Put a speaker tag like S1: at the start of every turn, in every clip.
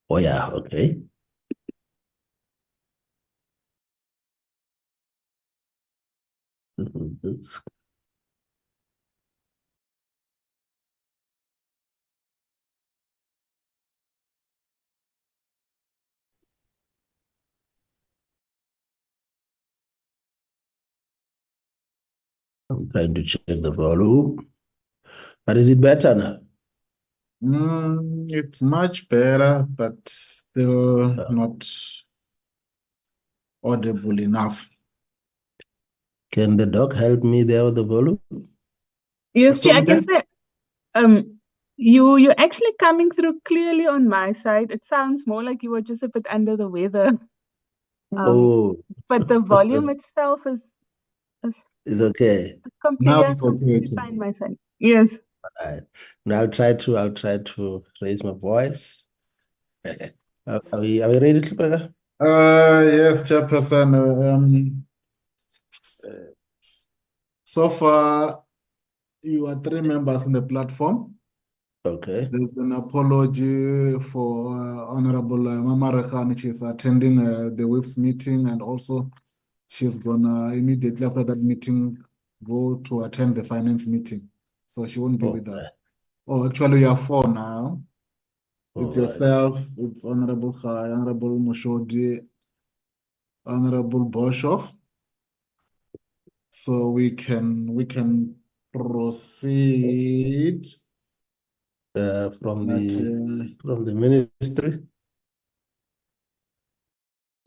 S1: Oh, yeah, okay. I'm trying to check the volume. But is it better now?
S2: It's much better, but still not audible enough.
S1: Can the doc help me there with the volume?
S3: Yes, Chair, I
S2: Soldier?
S3: can say, you're actually coming through clearly on my side. It sounds more like you were just a bit under the weather.
S1: Oh,
S3: But the volume itself is
S1: it's okay.
S2: Now
S3: completely,
S2: it's okay.
S3: completely fine, my son. Yes.
S1: All right. Now I'll try to raise my voice. Are we ready, Hlupeka?
S2: Yes, Chairperson. So far, you are 3 members in the platform.
S1: Okay.
S2: There's an apology for Honorable Mama Rekhan. She's attending the WIPS meeting, and also she's gonna immediately after that meeting go to attend the finance meeting. So she won't be with us. Oh, actually, you are 4 now. It's yourself, it's Honorable Khai, Honorable Moshodi, Honorable Boshoff. So we can proceed.
S1: From the ministry.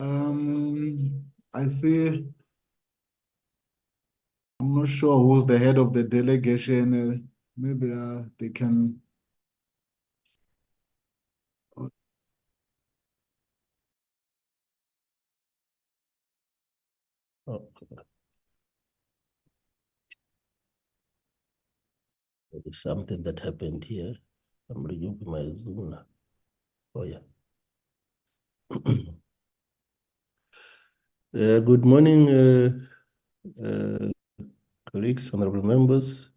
S2: I see. I'm not sure who's the head of the delegation. Maybe they can.
S1: Okay. There is something that happened here. I'm reviewing my Zoom now. Oh, yeah. Good morning, colleagues, honorable members,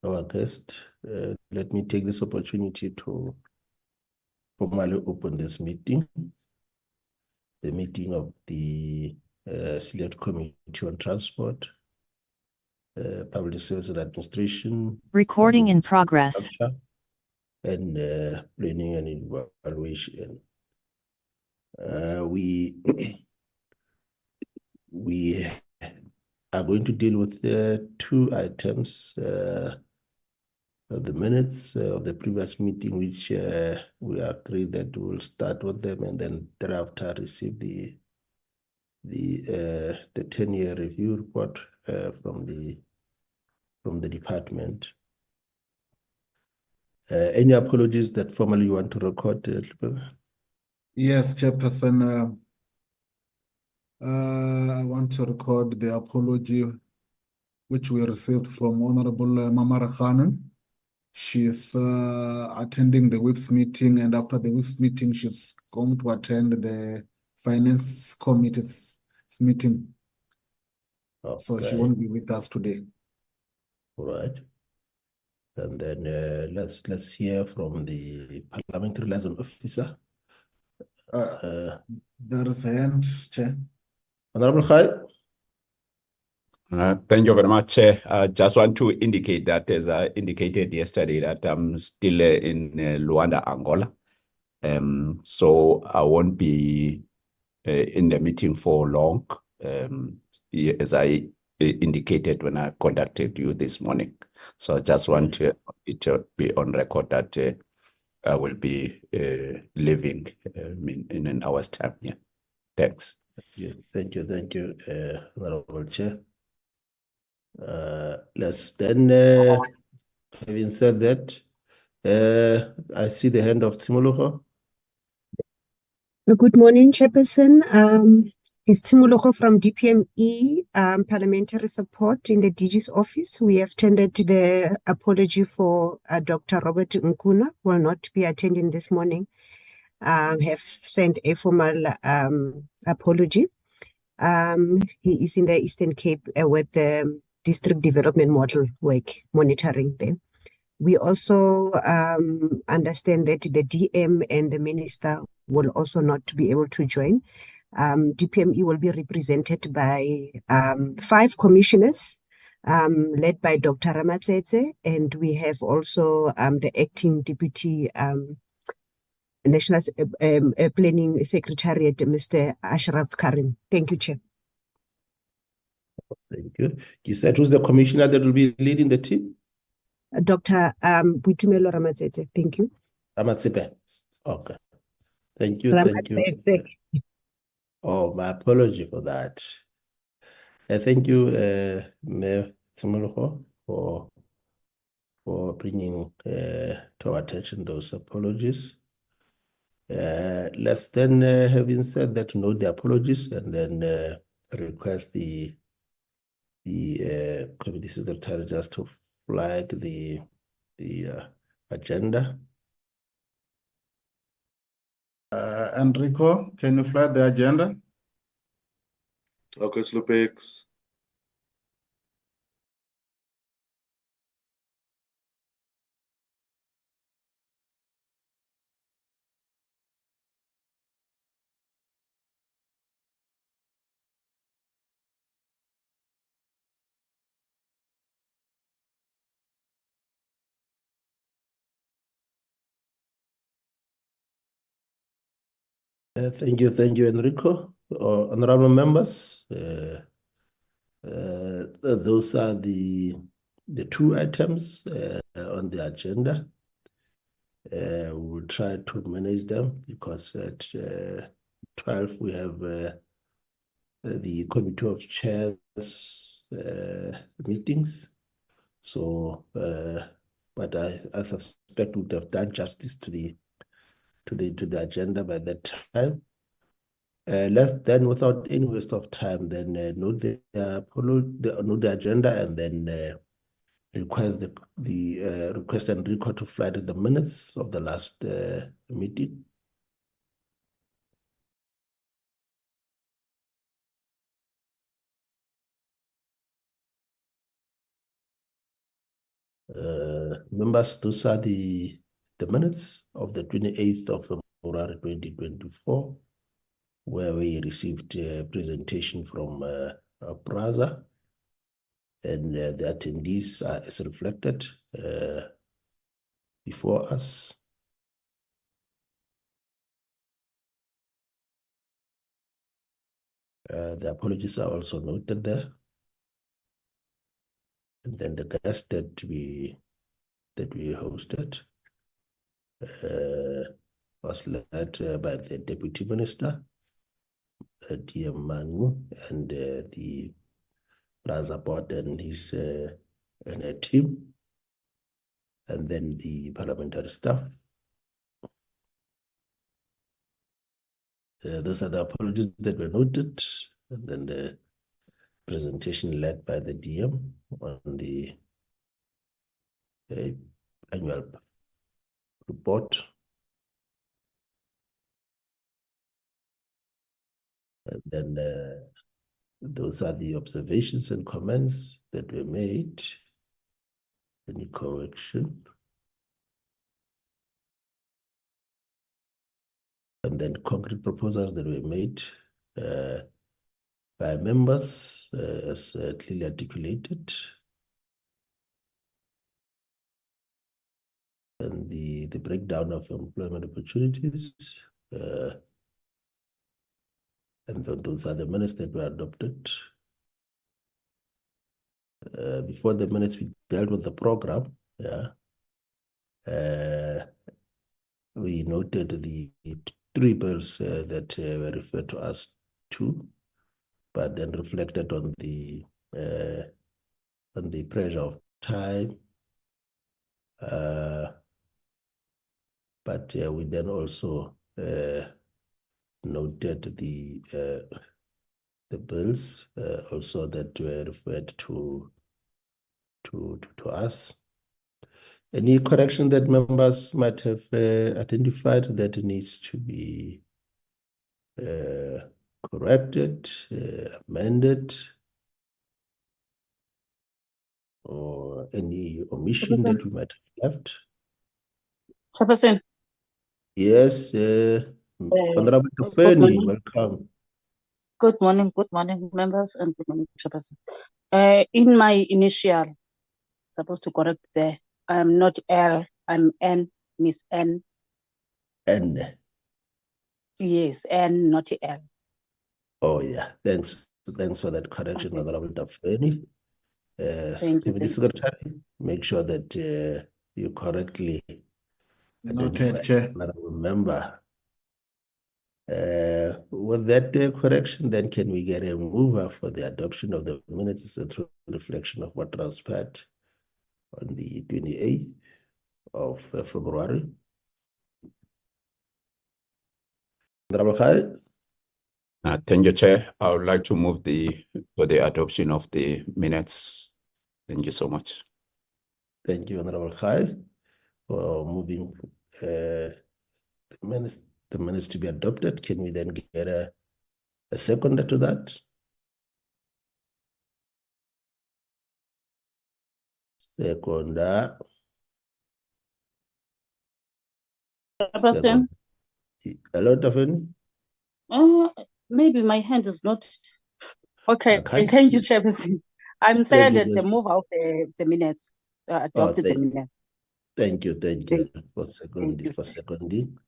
S1: our guest. Let me take this opportunity to formally open this meeting, the meeting of the Select Committee on Transport, Public Service and Administration.
S4: Recording in progress.
S1: And planning and evaluation. We are going to deal with 2 items, the minutes of the previous meeting, which we agreed that we will start with them and then thereafter receive the 10-year review report from the department. Any apologies that formally you want to record?
S2: Yes, Chairperson. I want to record the apology which we received from Honorable Mama Rekhan. She is attending the WIPS meeting, and after the WIPS meeting, she's going to attend the Finance Committee's meeting.
S1: Okay.
S2: So she won't be with us today.
S1: All right. And then let's hear from the Parliamentary Liaison Officer.
S2: There is a hand, Chair.
S1: Honorable Khai.
S5: Thank you very much, Chair. I just want to indicate that, as I indicated yesterday, that I'm still in Luanda, Angola. So I won't be in the meeting for long, as I indicated when I contacted you this morning. So I just want it to be on record that I will be leaving in an hour's time. Yeah. Thanks.
S1: Thank you, Honorable Chair. Let's then, having said that, I see the hand of Tshimologo.
S6: Good morning, Chairperson. It's Tshimologo from DPME, Parliamentary Support in the DG's office. We have tendered the apology for Dr. Robert Nkuna, who will not be attending this morning. Have sent a formal apology. He is in the Eastern Cape with the District Development Model work monitoring them. We also understand that the DM and the minister will also not be able to join. DPME will be represented by 5 commissioners, led by Dr. Ramatsetse, and we have also the acting deputy National Planning Secretariat, Mr. Ashraf Karim. Thank you, Chair.
S1: Thank you. You said who's the commissioner that will be leading the team?
S6: Dr. Boitumelo Ramatsetse. Thank you.
S1: Ramatsepe. Okay. Thank you. Thank you.
S6: Ramatsetse.
S1: Oh, my apology for that. Thank you, Mayor Timologo, for bringing to our attention those apologies. Let's then, having said that, note the apologies and then request the committee secretary just to flag the agenda.
S2: Enrico, can you flag the agenda?
S7: Okay, Slupix.
S1: Thank you, Enrico. Honorable members, those are the 2 items on the agenda. We'll try to manage them because at 12 we have the Committee of Chairs meetings. So, but I suspect we would have done justice to the agenda by that time. Let's then, without any waste of time, then note the agenda and then request request Enrico to flag the minutes of the last meeting. Members, those are the minutes of the 28th of February 2024, where we received a presentation from Praza, and the attendees are as reflected before us. The apologies are also noted there. And then the guest that we hosted was led by the Deputy Minister, DM Manu, and the Plaza Board and his and a team, and then the parliamentary staff. Those are the apologies that were noted, and then the presentation led by the DM on the annual report. And then those are the observations and comments that were made. Any correction? And then concrete proposals that were made by members as clearly articulated. And the breakdown of employment opportunities. And those are the minutes that were adopted. Before the minutes, we dealt with the program. Yeah. We noted the 3 bills that were referred to us to, but then reflected on the pressure of time. But we then also noted the bills also that were referred to us. Any correction that members might have identified that needs to be corrected, amended? or any omission that we might have left?
S8: Chairperson,
S1: Yes, Honorable
S8: good
S1: Tafeni,
S8: morning.
S1: welcome.
S8: Good morning, members, and good morning, Chairperson. In my initial, supposed to correct there, I'm not L, I'm N, Miss N.
S1: N.
S8: Yes, N, not L.
S1: Oh yeah, thanks for that correction,
S8: Okay.
S1: Honorable Tafeni.
S8: Thank you,
S1: Committee
S8: thank you.
S1: Secretary, make sure that you correctly
S2: Noted,
S1: identify
S2: Chair.
S1: honorable member. With that correction, then can we get a mover for the adoption of the minutes? It's a true reflection of what transpired on the 28th of February. Honorable Khalid?
S5: Thank you, Chair. I would like to move for the adoption of the minutes. Thank you so much.
S1: Thank you, Honorable Khalid, for moving the minutes to be adopted. Can we then get a seconder to that? Seconder.
S8: Chairperson,
S1: Hello, Tafeni?
S8: maybe my hand is not. Okay,
S1: I can't
S8: thank you,
S1: see.
S8: Chairperson. I'm
S1: Thank you,
S8: seconded the move of the minutes, adopted the minutes.
S1: Thank you for
S8: Thank you.
S1: seconding.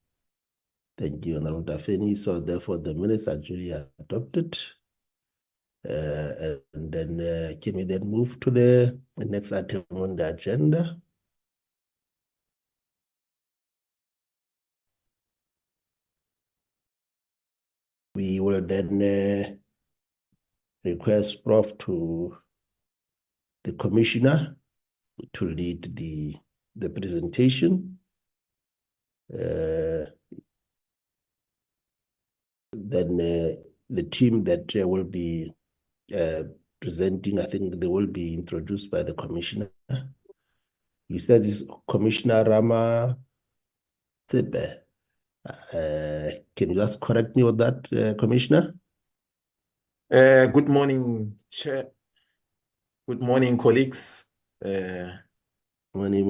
S1: Thank you, Honorable Tafeni. So therefore the minutes are duly adopted. And then can we then move to the next item on the agenda? We will then request Prof to the Commissioner to lead the presentation. Then the team that will be presenting, I think they will be introduced by the Commissioner. You said this Commissioner Rama Tebe. Can you just correct me on that, Commissioner?
S9: Good morning, Chair. Good morning, colleagues.
S1: Morning,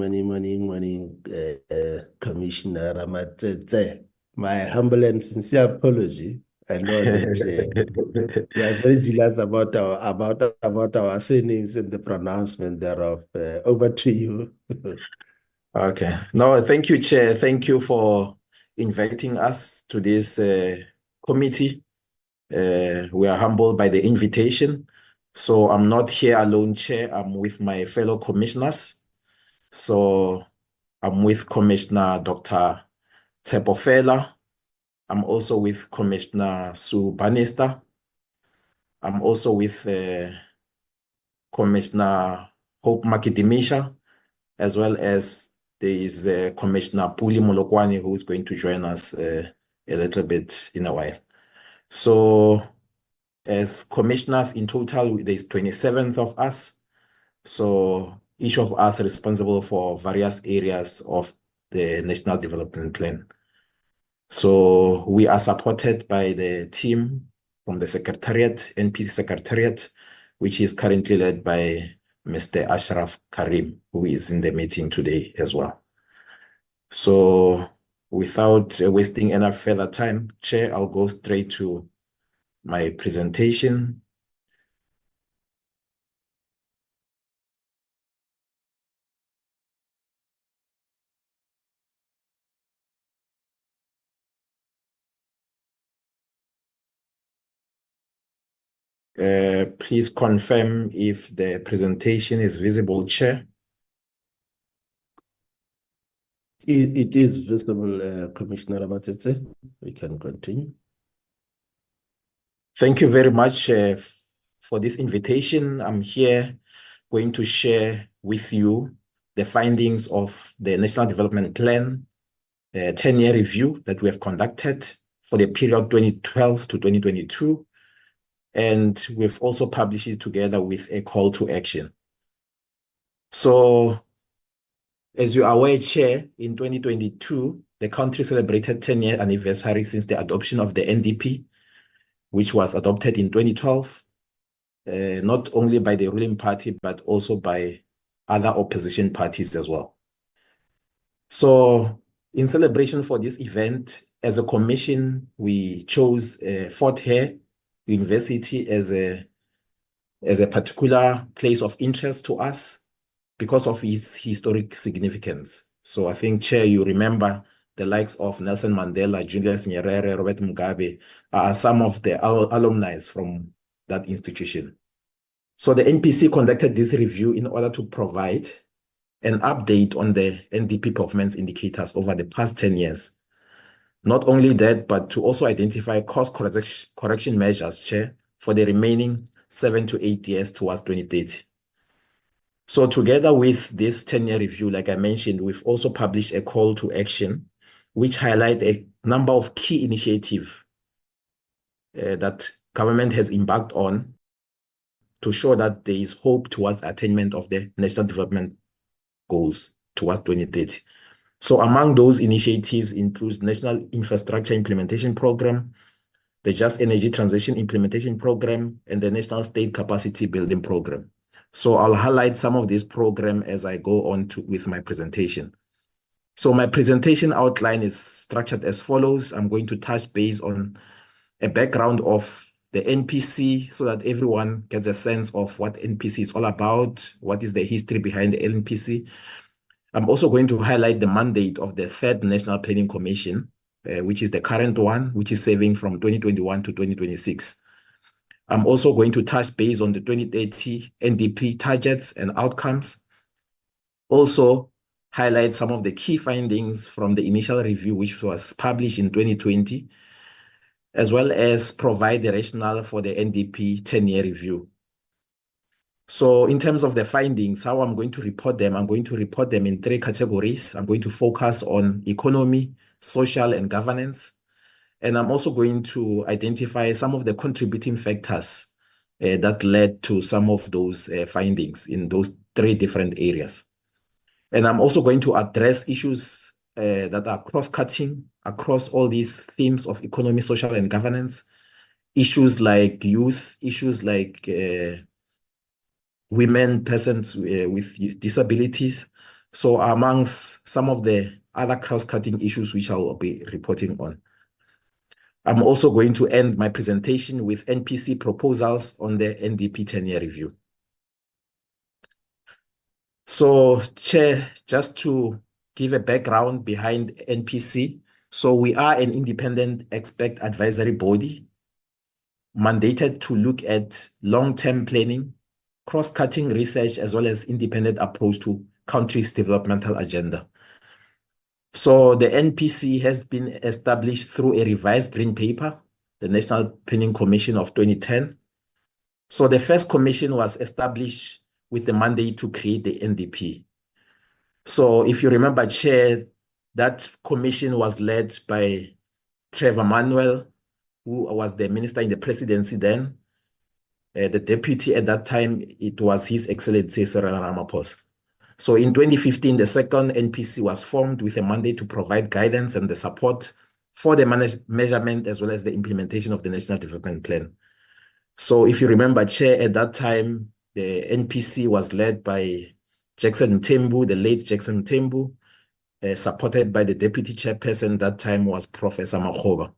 S1: Commissioner Ramatete. My humble and sincere apology. I know that we are very jealous about our surnames and the pronouncement thereof. Over to you.
S9: Okay. No, thank you, Chair. Thank you for inviting us to this committee. We are humbled by the invitation. So I'm not here alone, Chair. I'm with my fellow commissioners. So I'm with Commissioner Dr. Tshepo Fela. I'm also with Commissioner Sue Bannister. I'm also with Commissioner Hope Makidimisha, as well as there is Commissioner Puli Molokwani, who is going to join us a little bit in a while. So as commissioners in total, there's 27 of us. So each of us responsible for various areas of the National Development Plan. So we are supported by the team from the Secretariat, NPC Secretariat, which is currently led by Mr. Ashraf Karim, who is in the meeting today as well. So without wasting any further time, Chair, I'll go straight to my presentation. Please confirm if the presentation is visible, Chair.
S1: It is visible, Commissioner Ramatete. We can continue.
S9: Thank you very much for this invitation. I'm here going to share with you the findings of the National Development Plan 10-year review that we have conducted for the period 2012 to 2022. And we've also published it together with a call to action. So, as you are aware, Chair, in 2022, the country celebrated 10-year anniversary since the adoption of the NDP, which was adopted in 2012, not only by the ruling party, but also by other opposition parties as well. So in celebration for this event, as a commission, we chose Fort Hare University as a particular place of interest to us because of its historic significance. So I think, Chair, you remember the likes of Nelson Mandela, Julius Nyerere, Robert Mugabe are some of the alumni from that institution. So the NPC conducted this review in order to provide an update on the NDP performance indicators over the past 10 years. Not only that, but to also identify course correction measures, Chair, for the remaining 7 to 8 years towards 2030. So together with this 10-year review, like I mentioned, we've also published a call to action, which highlight a number of key initiatives that government has embarked on to show that there is hope towards attainment of the national development goals towards 2030. So among those initiatives includes National Infrastructure Implementation Program, the Just Energy Transition Implementation Program, and the National State Capacity Building Program. So I'll highlight some of these programs as I go on with my presentation. So my presentation outline is structured as follows. I'm going to touch base on a background of the NPC so that everyone gets a sense of what NPC is all about, what is the history behind the NPC. I'm also going to highlight the mandate of the Third National Planning Commission, which is the current one, which is serving from 2021 to 2026. I'm also going to touch base on the 2030 NDP targets and outcomes. Also highlight some of the key findings from the initial review, which was published in 2020, as well as provide the rationale for the NDP 10-year review. So in terms of the findings, how I'm going to report them, I'm going to report them in 3 categories. I'm going to focus on economy, social, and governance. And I'm also going to identify some of the contributing factors that led to some of those findings in those 3 different areas. And I'm also going to address issues that are cross-cutting across all these themes of economy, social, and governance. Issues like youth, issues like women, persons with disabilities. So amongst some of the other cross-cutting issues which I will be reporting on. I'm also going to end my presentation with NPC proposals on the NDP 10-year review. So, Chair, just to give a background behind NPC. So we are an independent expert advisory body mandated to look at long-term planning, cross-cutting research, as well as independent approach to country's developmental agenda. So the NPC has been established through a revised green paper, the National Planning Commission of 2010. So the first commission was established with the mandate to create the NDP. So if you remember, Chair, that commission was led by Trevor Manuel, who was the minister in the presidency then. The deputy at that time, it was His Excellency Cyril Ramaphosa. So in 2015, the second NPC was formed with a mandate to provide guidance and the support for the measurement as well as the implementation of the National Development Plan. So if you remember, Chair, at that time, the NPC was led by Jackson Mthembu, the late Jackson Mthembu, supported by the deputy chairperson that time was Professor Makgoba.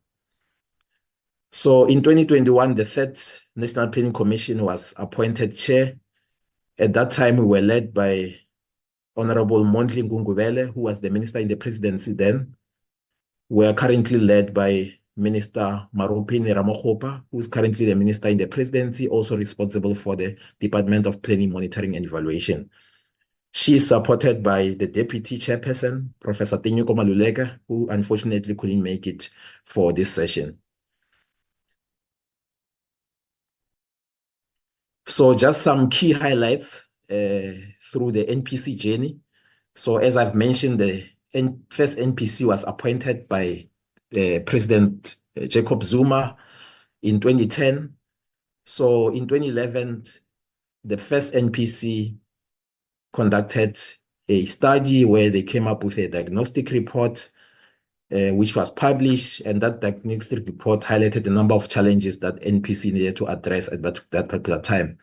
S9: So in 2021, the Third National Planning Commission was appointed chair. At that time, we were led by Honorable Mondli Ngungubele, who was the minister in the presidency then. We are currently led by Minister Maropeni Ramakgopa, who is currently the minister in the presidency, also responsible for the Department of Planning, Monitoring and Evaluation. She is supported by the deputy chairperson, Professor Tenyoko Maluleka, who unfortunately couldn't make it for this session. So just some key highlights through the NPC journey. So as I've mentioned, the first NPC was appointed by President Jacob Zuma in 2010. So in 2011, the first NPC conducted a study where they came up with a diagnostic report, which was published, and that diagnostic report highlighted the number of challenges that NPC needed to address at that particular time.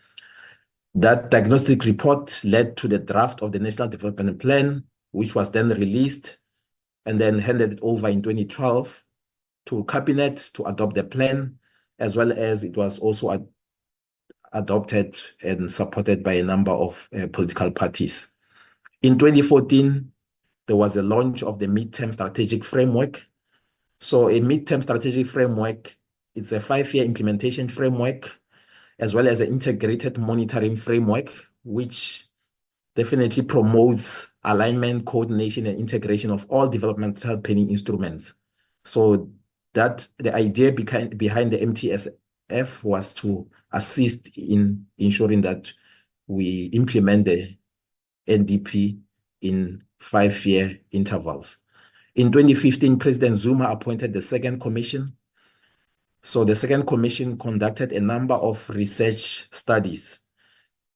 S9: That diagnostic report led to the draft of the National Development Plan, which was then released and then handed over in 2012 to Cabinet to adopt the plan, as well as it was also adopted and supported by a number of political parties. In 2014, there was a launch of the midterm strategic framework. So a midterm strategic framework, it's a 5-year implementation framework, as well as an integrated monitoring framework, which definitely promotes alignment, coordination, and integration of all developmental planning instruments. So that the idea behind the MTSF was to assist in ensuring that we implement the NDP in 5-year intervals. In 2015, President Zuma appointed the second commission. So the second commission conducted a number of research studies.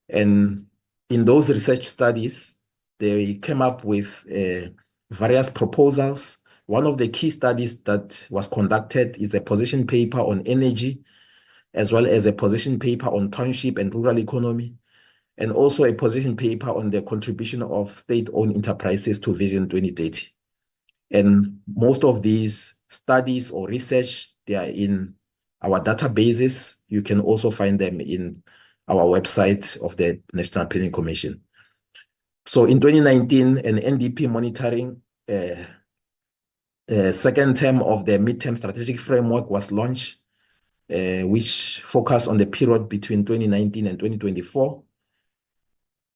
S9: And in those research studies, they came up with various proposals. One of the key studies that was conducted is a position paper on energy, as well as a position paper on township and rural economy, and also a position paper on the contribution of state-owned enterprises to Vision 2030. And most of these studies or research, they are in our databases. You can also find them in our website of the National Planning Commission. So in 2019, an NDP monitoring second term of the midterm strategic framework was launched, which focused on the period between 2019 and 2024.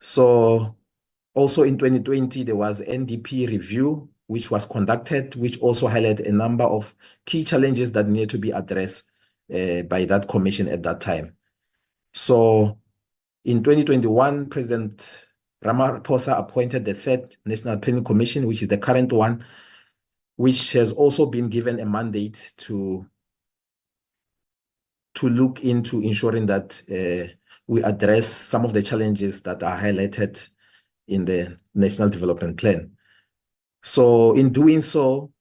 S9: So also in 2020, there was NDP review, which was conducted, which also highlighted a number of key challenges that needed to be addressed by that commission at that time. So in 2021, President Ramaphosa appointed the third National Planning Commission, which is the current one, which has also been given a mandate to look into ensuring that we address some of the challenges that are highlighted in the National Development Plan. So in doing so,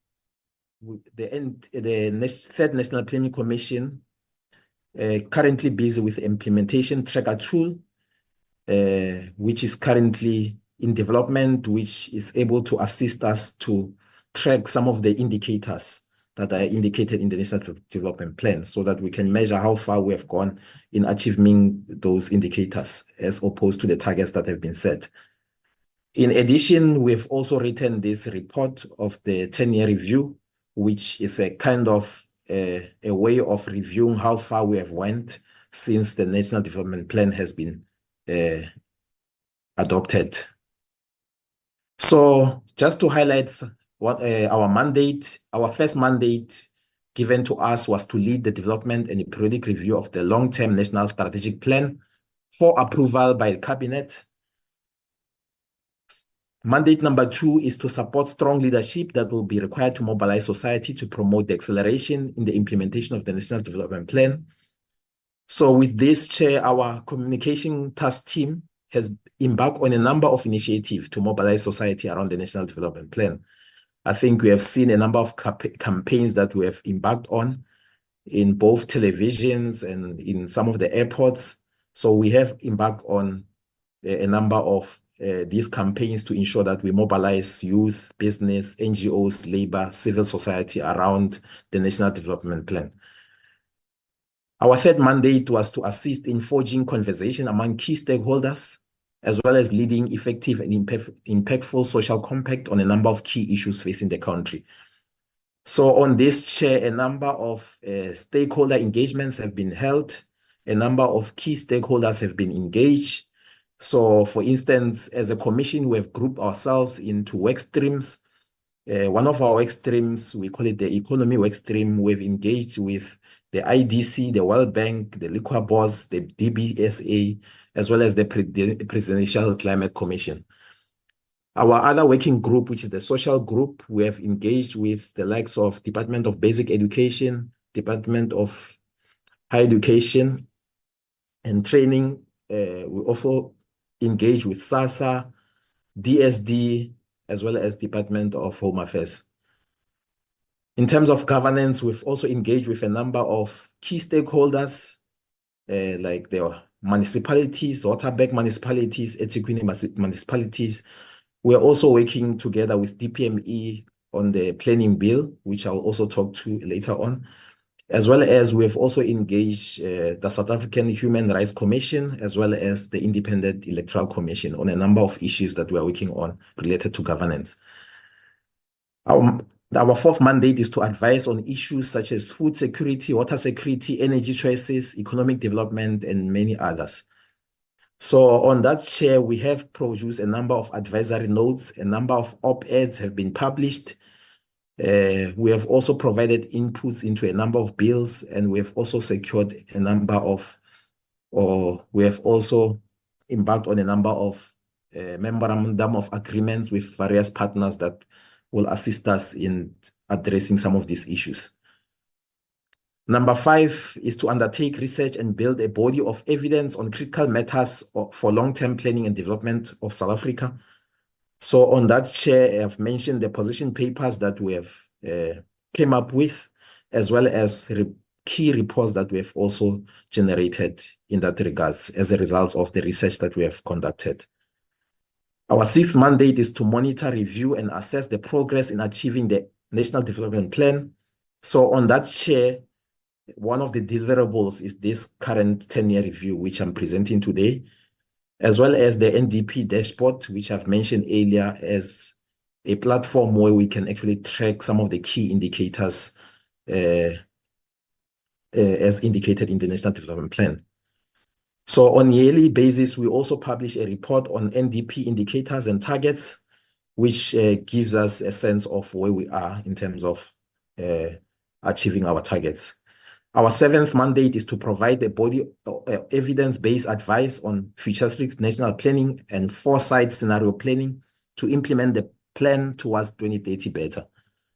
S9: the third National Planning Commission currently busy with implementation tracker tool, which is currently in development, which is able to assist us to track some of the indicators that are indicated in the National Development Plan, so that we can measure how far we have gone in achieving those indicators as opposed to the targets that have been set. In addition, we've also written this report of the 10-year review, which is a kind of a way of reviewing how far we have went since the National Development Plan has been adopted. So just to highlight what our mandate, our first mandate given to us was to lead the development and the periodic review of the long-term National Strategic Plan for approval by the Cabinet. Mandate number 2 is to support strong leadership that will be required to mobilize society to promote the acceleration in the implementation of the National Development Plan. So with this, Chair, our communication task team has embarked on a number of initiatives to mobilize society around the National Development Plan. I think we have seen a number of campaigns that we have embarked on in both televisions and in some of the airports. So we have embarked on a number of these campaigns to ensure that we mobilize youth, business, NGOs, labor, civil society around the National Development Plan. Our third mandate was to assist in forging conversation among key stakeholders, as well as leading effective and impactful social compact on a number of key issues facing the country. So on this, Chair, a number of stakeholder engagements have been held. A number of key stakeholders have been engaged. So for instance, as a commission, we have grouped ourselves into work streams. One of our work streams, we call it the economy work stream. We've engaged with the IDC, the World Bank, the Liquor Boards, the DBSA, as well as the Presidential Climate Commission. Our other working group, which is the social group, we have engaged with the likes of Department of Basic Education, Department of Higher Education and Training. We also engage with SASSA, DSD, as well as Department of Home Affairs. In terms of governance, we've also engaged with a number of key stakeholders, like the municipalities, Waterberg municipalities, eThekwini municipalities. We're also working together with DPME on the planning bill, which I'll also talk to later on, as well as we've also engaged the South African Human Rights Commission, as well as the Independent Electoral Commission on a number of issues that we are working on related to governance. Our fourth mandate is to advise on issues such as food security, water security, energy choices, economic development, and many others. So on that chair, we have produced a number of advisory notes, a number of op-eds have been published. We have also provided inputs into a number of bills, and we have also secured a number of, or we have also embarked on a number of memorandum of agreements with various partners that will assist us in addressing some of these issues. Number 5 is to undertake research and build a body of evidence on critical matters for long-term planning and development of South Africa. So on that chair, I've mentioned the position papers that we have came up with, as well as key reports that we have also generated in that regards as a result of the research that we have conducted. Our 6th mandate is to monitor, review, and assess the progress in achieving the National Development Plan. So on that chair, one of the deliverables is this current 10-year review, which I'm presenting today, as well as the NDP dashboard, which I've mentioned earlier as a platform where we can actually track some of the key indicators as indicated in the National Development Plan. So on a yearly basis, we also publish a report on NDP indicators and targets, which gives us a sense of where we are in terms of achieving our targets. Our 7th mandate is to provide a body of evidence-based advice on futuristic national planning and foresight scenario planning to implement the plan towards 2030 better.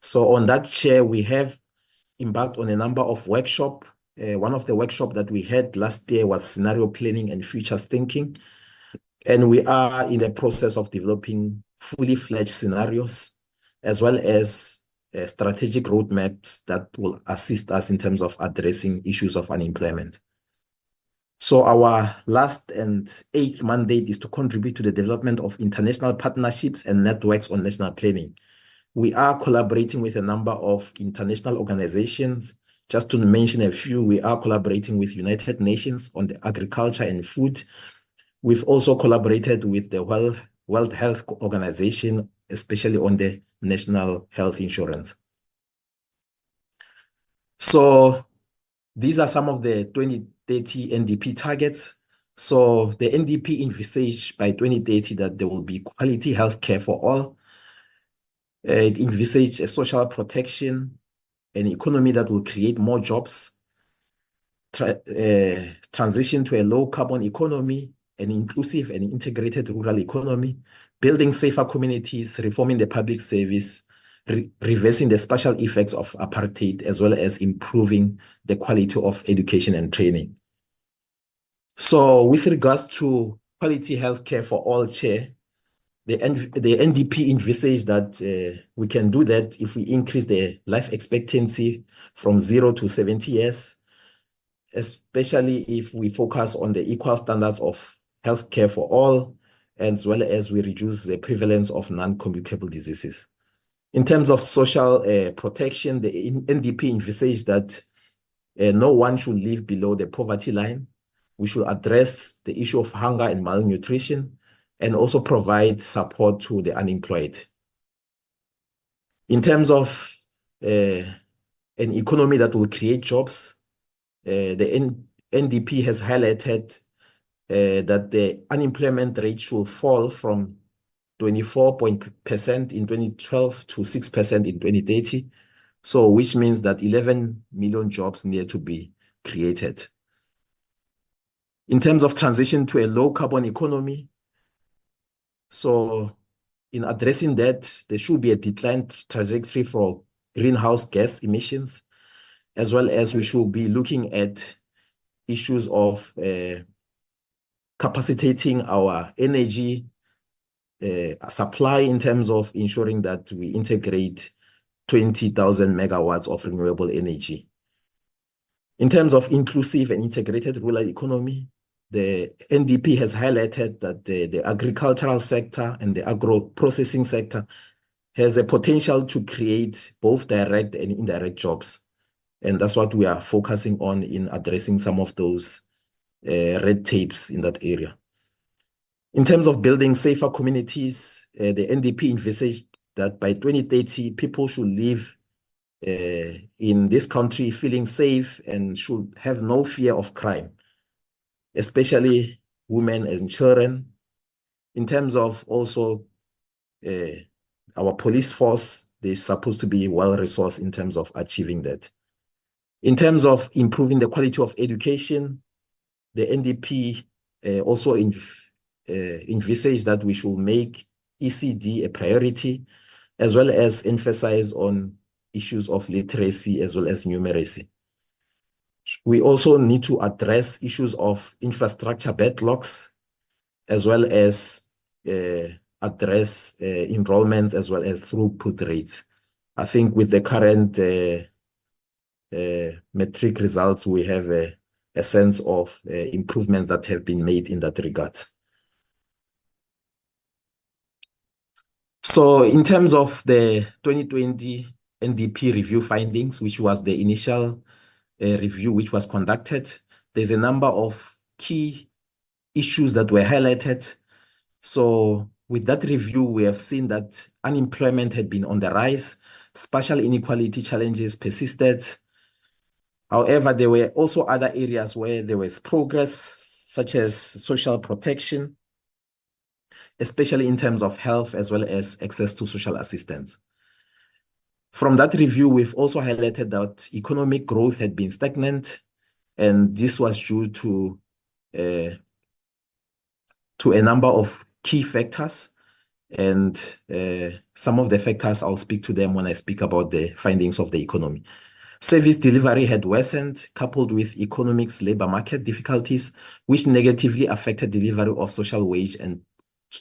S9: So on that chair, we have embarked on a number of workshops. One of the workshops that we had last year was scenario planning and futures thinking. And we are in the process of developing fully fledged scenarios, as well as strategic roadmaps that will assist us in terms of addressing issues of unemployment. So our last and 8th mandate is to contribute to the development of international partnerships and networks on national planning. We are collaborating with a number of international organizations. Just to mention a few, we are collaborating with United Nations on the agriculture and food. We've also collaborated with the World Health Organization, especially on the national health insurance. So these are some of the 2030 NDP targets. So the NDP envisaged by 2030 that there will be quality healthcare for all. It envisaged a social protection, an economy that will create more jobs, transition to a low carbon economy, an inclusive and integrated rural economy, building safer communities, reforming the public service, reversing the special effects of apartheid, as well as improving the quality of education and training. So with regards to quality healthcare for all, Chair, the NDP envisages that we can do that if we increase the life expectancy from 0 to 70 years, especially if we focus on the equal standards of healthcare for all, as well as we reduce the prevalence of non-communicable diseases. In terms of social protection, the NDP envisages that no one should live below the poverty line. We should address the issue of hunger and malnutrition, and also provide support to the unemployed. In terms of an economy that will create jobs, the NDP has highlighted that the unemployment rate should fall from 24% in 2012 to 6% in 2030. So which means that 11 million jobs need to be created. In terms of transition to a low carbon economy, so in addressing that, there should be a decline trajectory for greenhouse gas emissions, as well as we should be looking at issues of capacitating our energy supply in terms of ensuring that we integrate 20,000 megawatts of renewable energy. In terms of inclusive and integrated rural economy, the NDP has highlighted that the agricultural sector and the agro-processing sector has a potential to create both direct and indirect jobs. And that's what we are focusing on in addressing some of those red tapes in that area. In terms of building safer communities, the NDP envisaged that by 2030, people should live in this country feeling safe and should have no fear of crime, especially women and children. In terms of also our police force, they're supposed to be well-resourced in terms of achieving that. In terms of improving the quality of education, the NDP also envisaged that we should make ECD a priority, as well as emphasize on issues of literacy as well as numeracy. We also need to address issues of infrastructure backlogs, as well as address enrollment as well as throughput rates. I think with the current metric results, we have a sense of improvements that have been made in that regard. So in terms of the 2020 NDP review findings, which was the initial review which was conducted, there's a number of key issues that were highlighted. So with that review, we have seen that unemployment had been on the rise, spatial inequality challenges persisted. However, there were also other areas where there was progress, such as social protection, especially in terms of health as well as access to social assistance. From that review, we've also highlighted that economic growth had been stagnant, and this was due to a number of key factors. And some of the factors, I'll speak to them when I speak about the findings of the economy. Service delivery had worsened, coupled with economics labor market difficulties, which negatively affected delivery of social wage and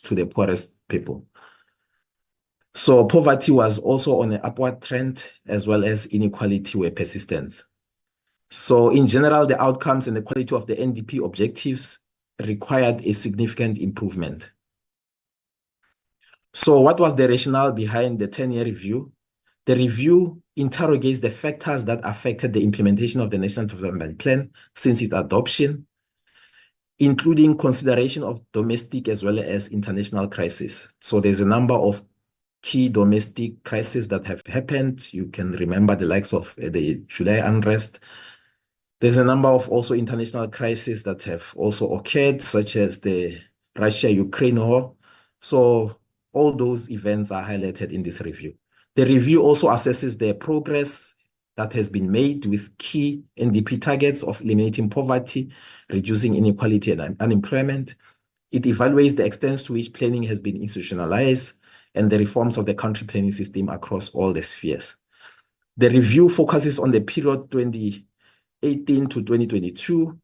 S9: to the poorest people. So poverty was also on an upward trend, as well as inequality were persistent. So in general, the outcomes and the quality of the NDP objectives required a significant improvement. So what was the rationale behind the 10-year review? The review interrogates the factors that affected the implementation of the National Development Plan since its adoption, including consideration of domestic as well as international crises. So there's a number of key domestic crises that have happened. You can remember the likes of the July unrest. There's a number of also international crises that have also occurred, such as the Russia-Ukraine war. So all those events are highlighted in this review. The review also assesses the progress that has been made with key NDP targets of eliminating poverty, reducing inequality and unemployment. It evaluates the extent to which planning has been institutionalized and the reforms of the country planning system across all the spheres. The review focuses on the period 2018 to 2022.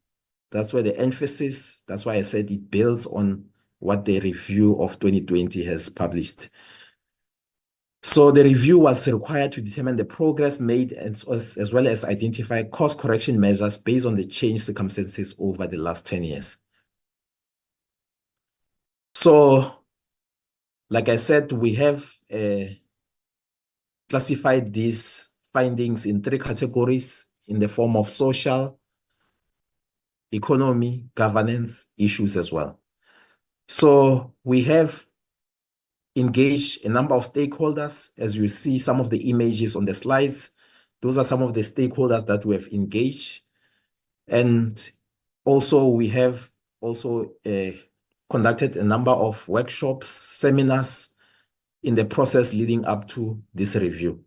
S9: That's where the emphasis, that's why I said it builds on what the review of 2020 has published. So the review was required to determine the progress made as well as identify course correction measures based on the changed circumstances over the last 10 years. So, like I said, we have classified these findings in 3 categories in the form of social, economy, governance issues as well. So we have engaged a number of stakeholders. As you see some of the images on the slides, those are some of the stakeholders that we have engaged. And also we have also conducted a number of workshops, seminars in the process leading up to this review.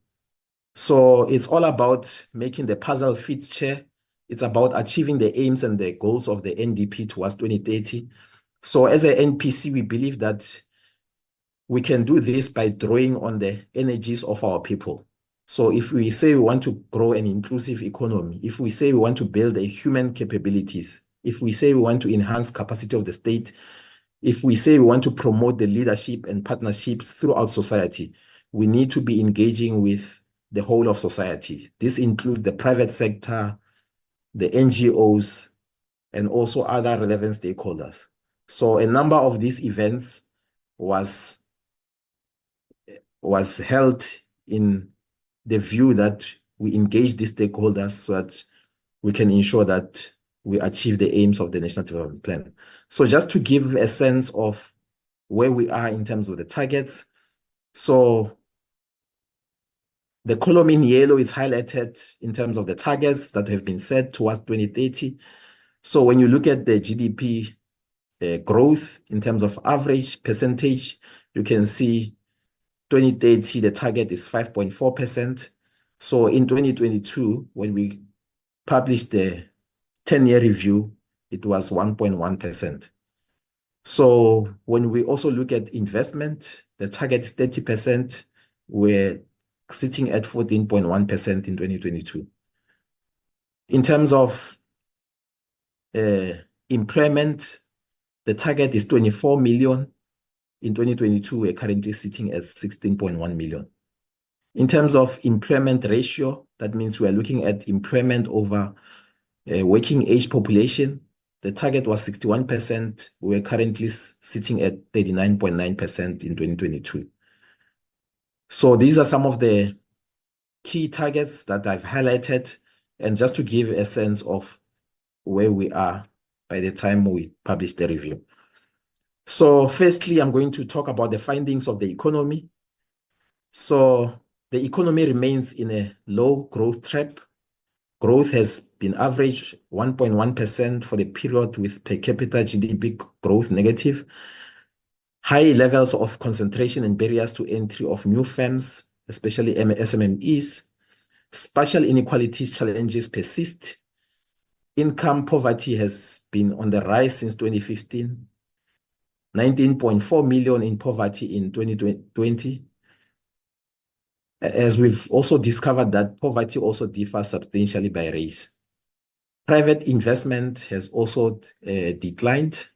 S9: So it's all about making the puzzle fit chair. It's about achieving the aims and the goals of the NDP towards 2030. So as an NPC, we believe that we can do this by drawing on the energies of our people. So if we say we want to grow an inclusive economy, if we say we want to build a human capabilities, if we say we want to enhance capacity of the state, if we say we want to promote the leadership and partnerships throughout society, we need to be engaging with the whole of society. This includes the private sector, the NGOs, and also other relevant stakeholders. So a number of these events was held in the view that we engage these stakeholders so that we can ensure that we achieve the aims of the National Development Plan. So just to give a sense of where we are in terms of the targets. So the column in yellow is highlighted in terms of the targets that have been set towards 2030. So when you look at the GDP growth in terms of average percentage, you can see 2030, the target is 5.4%. So in 2022, when we published the 10-year review, it was 1.1%. So when we also look at investment, the target is 30%. We're sitting at 14.1% in 2022. In terms of employment, the target is 24 million. In 2022, we're currently sitting at 16.1 million. In terms of employment ratio, that means we're looking at employment over working age population. The target was 61%. We're currently sitting at 39.9% in 2022. So these are some of the key targets that I've highlighted, and just to give a sense of where we are by the time we publish the review. So firstly, I'm going to talk about the findings of the economy. So the economy remains in a low growth trap. Growth has been average 1.1% for the period, with per capita GDP growth negative. High levels of concentration and barriers to entry of new firms, especially SMMEs. Spatial inequalities challenges persist. Income poverty has been on the rise since 2015. 19.4 million in poverty in 2020. As we've also discovered that poverty also differs substantially by race. Private investment has also declined.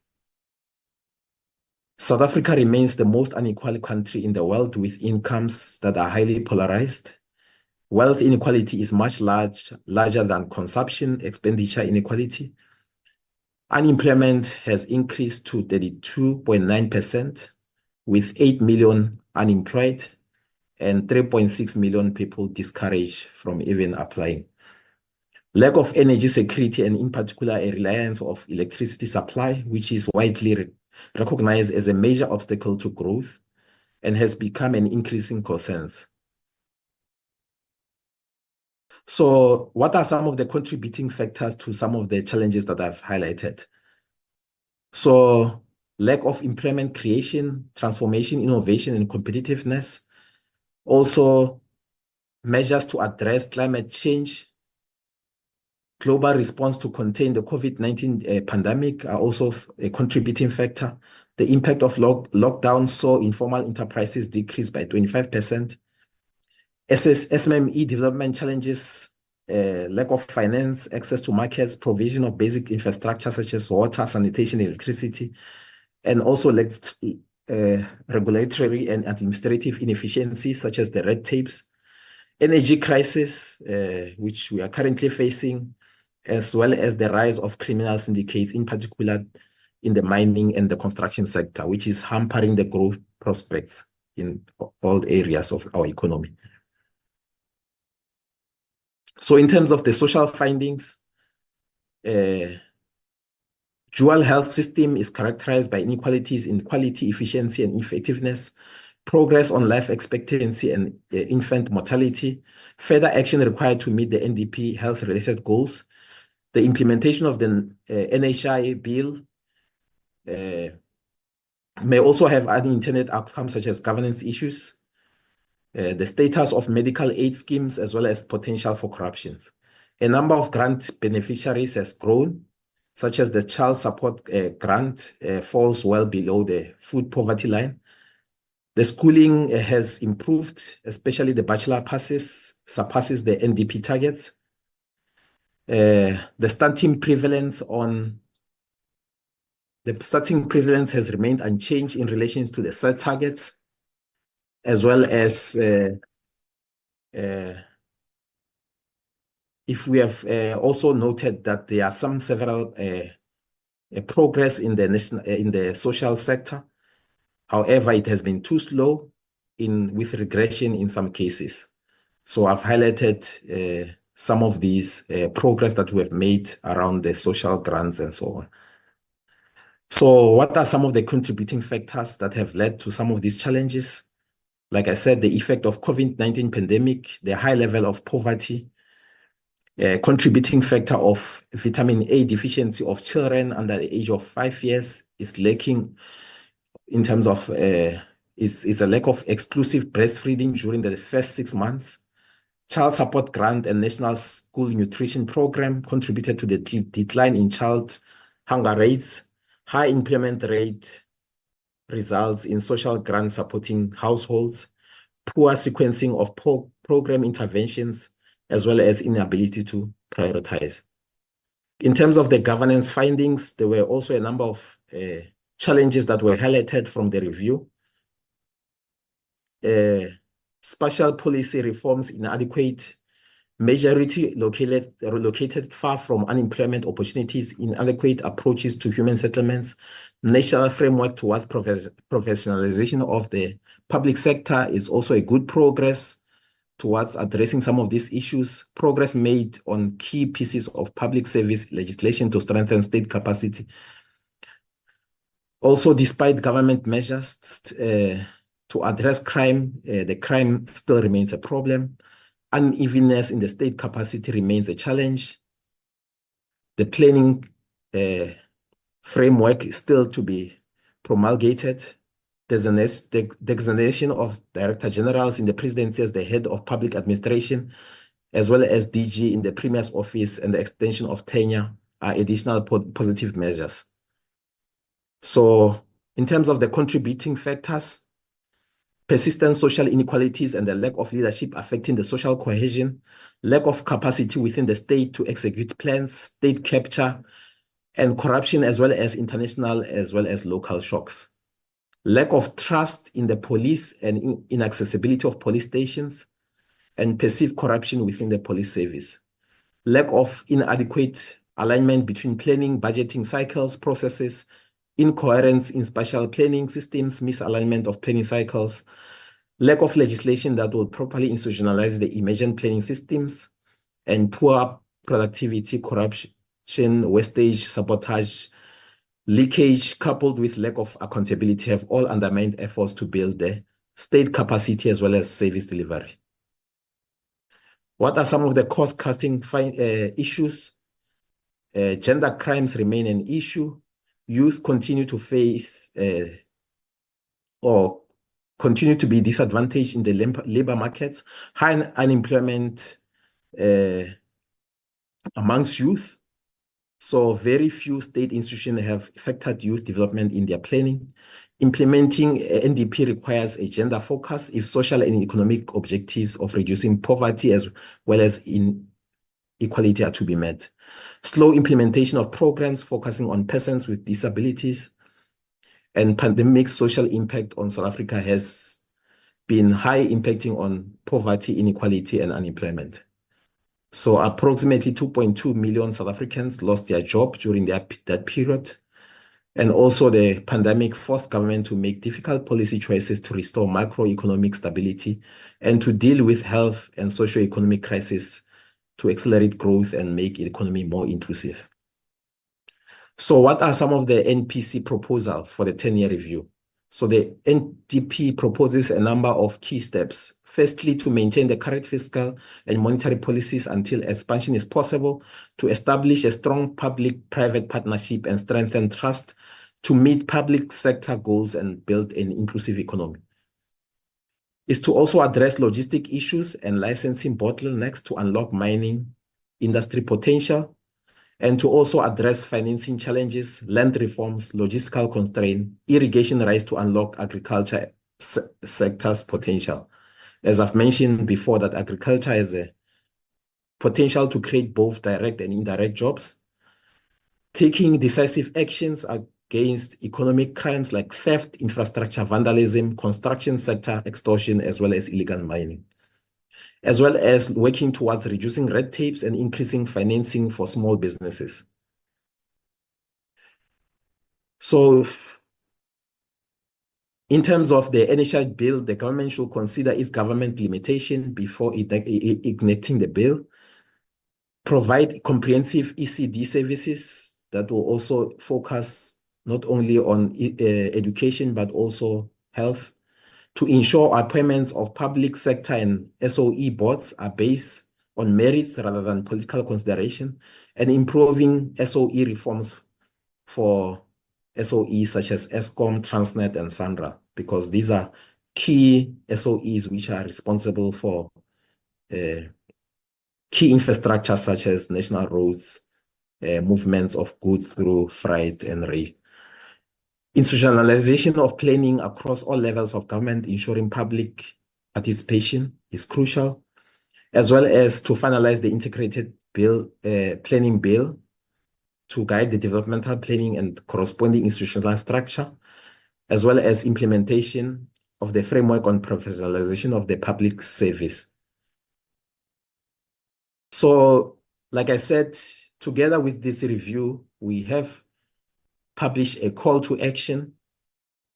S9: South Africa remains the most unequal country in the world, with incomes that are highly polarized. Wealth inequality is much larger than consumption expenditure inequality. Unemployment has increased to 32.9%, with 8 million unemployed and 3.6 million people discouraged from even applying. Lack of energy security, and in particular a reliance of electricity supply, which is widely recognized as a major obstacle to growth and has become an increasing concern. So what are some of the contributing factors to some of the challenges that I've highlighted? So lack of employment creation, transformation, innovation, and competitiveness. Also, measures to address climate change, global response to contain the COVID-19 pandemic are also a contributing factor. The impact of lockdown saw informal enterprises decrease by 25%. SMME development challenges, lack of finance, access to markets, provision of basic infrastructure such as water, sanitation, electricity, and also regulatory and administrative inefficiencies such as the red tapes. Energy crisis, which we are currently facing, as well as the rise of criminal syndicates, in particular in the mining and the construction sector, which is hampering the growth prospects in all areas of our economy. So in terms of the social findings, dual health system is characterized by inequalities in quality, efficiency, and effectiveness, progress on life expectancy and infant mortality, further action required to meet the NDP health-related goals. The implementation of the NHI bill may also have unintended outcomes such as governance issues, the status of medical aid schemes, as well as potential for corruptions. A number of grant beneficiaries has grown, such as the child support grant falls well below the food poverty line. The schooling has improved, especially the bachelor passes surpasses the NDP targets. The stunting prevalence has remained unchanged in relation to the set targets, as well as if we have also noted that there are several progress in the social sector. However, it has been too slow with regression in some cases. So I've highlighted some of these progress that we have made around the social grants and so on. So what are some of the contributing factors that have led to some of these challenges? Like I said, the effect of COVID-19 pandemic, the high level of poverty, contributing factor of vitamin A deficiency of children under the age of 5 years is lacking in terms of is a lack of exclusive breastfeeding during the first 6 months. Child Support Grant and National School Nutrition Program contributed to the decline in child hunger rates. High employment rate results in social grant supporting households, poor sequencing of program interventions, as well as inability to prioritize. In terms of the governance findings, there were also a number of challenges that were highlighted from the review. Spatial policy reforms inadequate, majority located far from unemployment opportunities, inadequate approaches to human settlements, national framework towards professionalization of the public sector is also a good progress towards addressing some of these issues. Progress made on key pieces of public service legislation to strengthen state capacity. Also, despite government measures to address crime, the crime still remains a problem. Unevenness in the state capacity remains a challenge. The planning framework is still to be promulgated. The designation of Director Generals in the Presidency as the head of public administration, as well as DG in the Premier's office, and the extension of tenure are additional positive measures. So in terms of the contributing factors, persistent social inequalities and the lack of leadership affecting the social cohesion, lack of capacity within the state to execute plans, state capture, and corruption, as well as international as well as local shocks. Lack of trust in the police and inaccessibility of police stations, and perceived corruption within the police service. Lack of inadequate alignment between planning, budgeting cycles, processes, incoherence in spatial planning systems, misalignment of planning cycles, lack of legislation that will properly institutionalize the emergent planning systems, and poor productivity, corruption, wastage, sabotage, leakage, coupled with lack of accountability have all undermined efforts to build the state capacity as well as service delivery. What are some of the cost-cutting issues? Gender crimes remain an issue. Youth continue to face or continue to be disadvantaged in the labor markets. High unemployment amongst youth. So very few state institutions have affected youth development in their planning. Implementing NDP requires a gender focus if social and economic objectives of reducing poverty as well as inequality are to be met. Slow implementation of programs focusing on persons with disabilities, and pandemic social impact on South Africa has been high, impacting on poverty, inequality, and unemployment. So approximately 2.2 million South Africans lost their job during that period. And also the pandemic forced government to make difficult policy choices to restore macroeconomic stability and to deal with health and socio-economic crisis to accelerate growth and make the economy more inclusive. So what are some of the NPC proposals for the 10-year review? So the NDP proposes a number of key steps. Firstly, to maintain the current fiscal and monetary policies until expansion is possible, to establish a strong public-private partnership and strengthen trust to meet public sector goals and build an inclusive economy. Is to also address logistic issues and licensing bottlenecks to unlock mining industry potential, and to also address financing challenges, land reforms, logistical constraints, irrigation rights to unlock agriculture sector's potential. As I've mentioned before, that agriculture has a potential to create both direct and indirect jobs. Taking decisive actions against economic crimes like theft, infrastructure vandalism, construction sector extortion, as well as illegal mining. As well as working towards reducing red tapes and increasing financing for small businesses. So in terms of the initial bill, the government should consider its government limitation before igniting the bill, provide comprehensive ECD services that will also focus not only on education, but also health, to ensure appointments of public sector and SOE boards are based on merits rather than political consideration, and improving SOE reforms for SOEs such as Eskom, Transnet, and Sandra, because these are key SOEs which are responsible for key infrastructure such as national roads, movements of goods through freight and rail. Institutionalization of planning across all levels of government, ensuring public participation is crucial, as well as to finalize the integrated planning bill to guide the developmental planning and corresponding institutional structure, as well as implementation of the framework on professionalization of the public service. So, like I said, together with this review, we have published a call to action.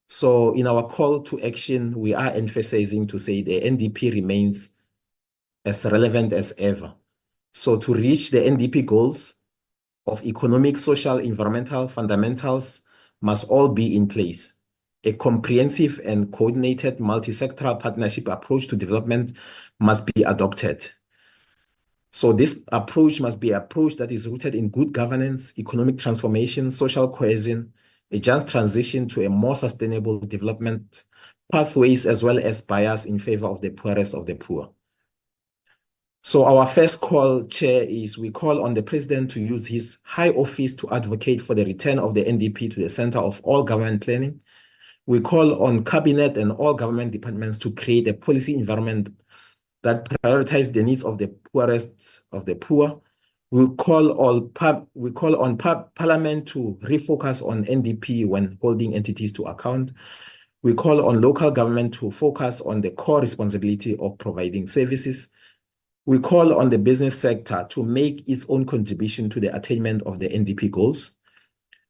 S9: So in our call to action, we are emphasizing to say the NDP remains as relevant as ever. So to reach the NDP goals of economic, social, environmental fundamentals must all be in place. A comprehensive and coordinated multi-sectoral partnership approach to development must be adopted. So this approach must be an approach that is rooted in good governance, economic transformation, social cohesion, a just transition to a more sustainable development pathways, as well as bias in favor of the poorest of the poor. So our first call, Chair, is we call on the President to use his high office to advocate for the return of the NDP to the center of all government planning. We call on Cabinet and all government departments to create a policy environment that prioritizes the needs of the poorest of the poor. We call on Parliament to refocus on NDP when holding entities to account. We call on local government to focus on the core responsibility of providing services. We call on the business sector to make its own contribution to the attainment of the NDP goals.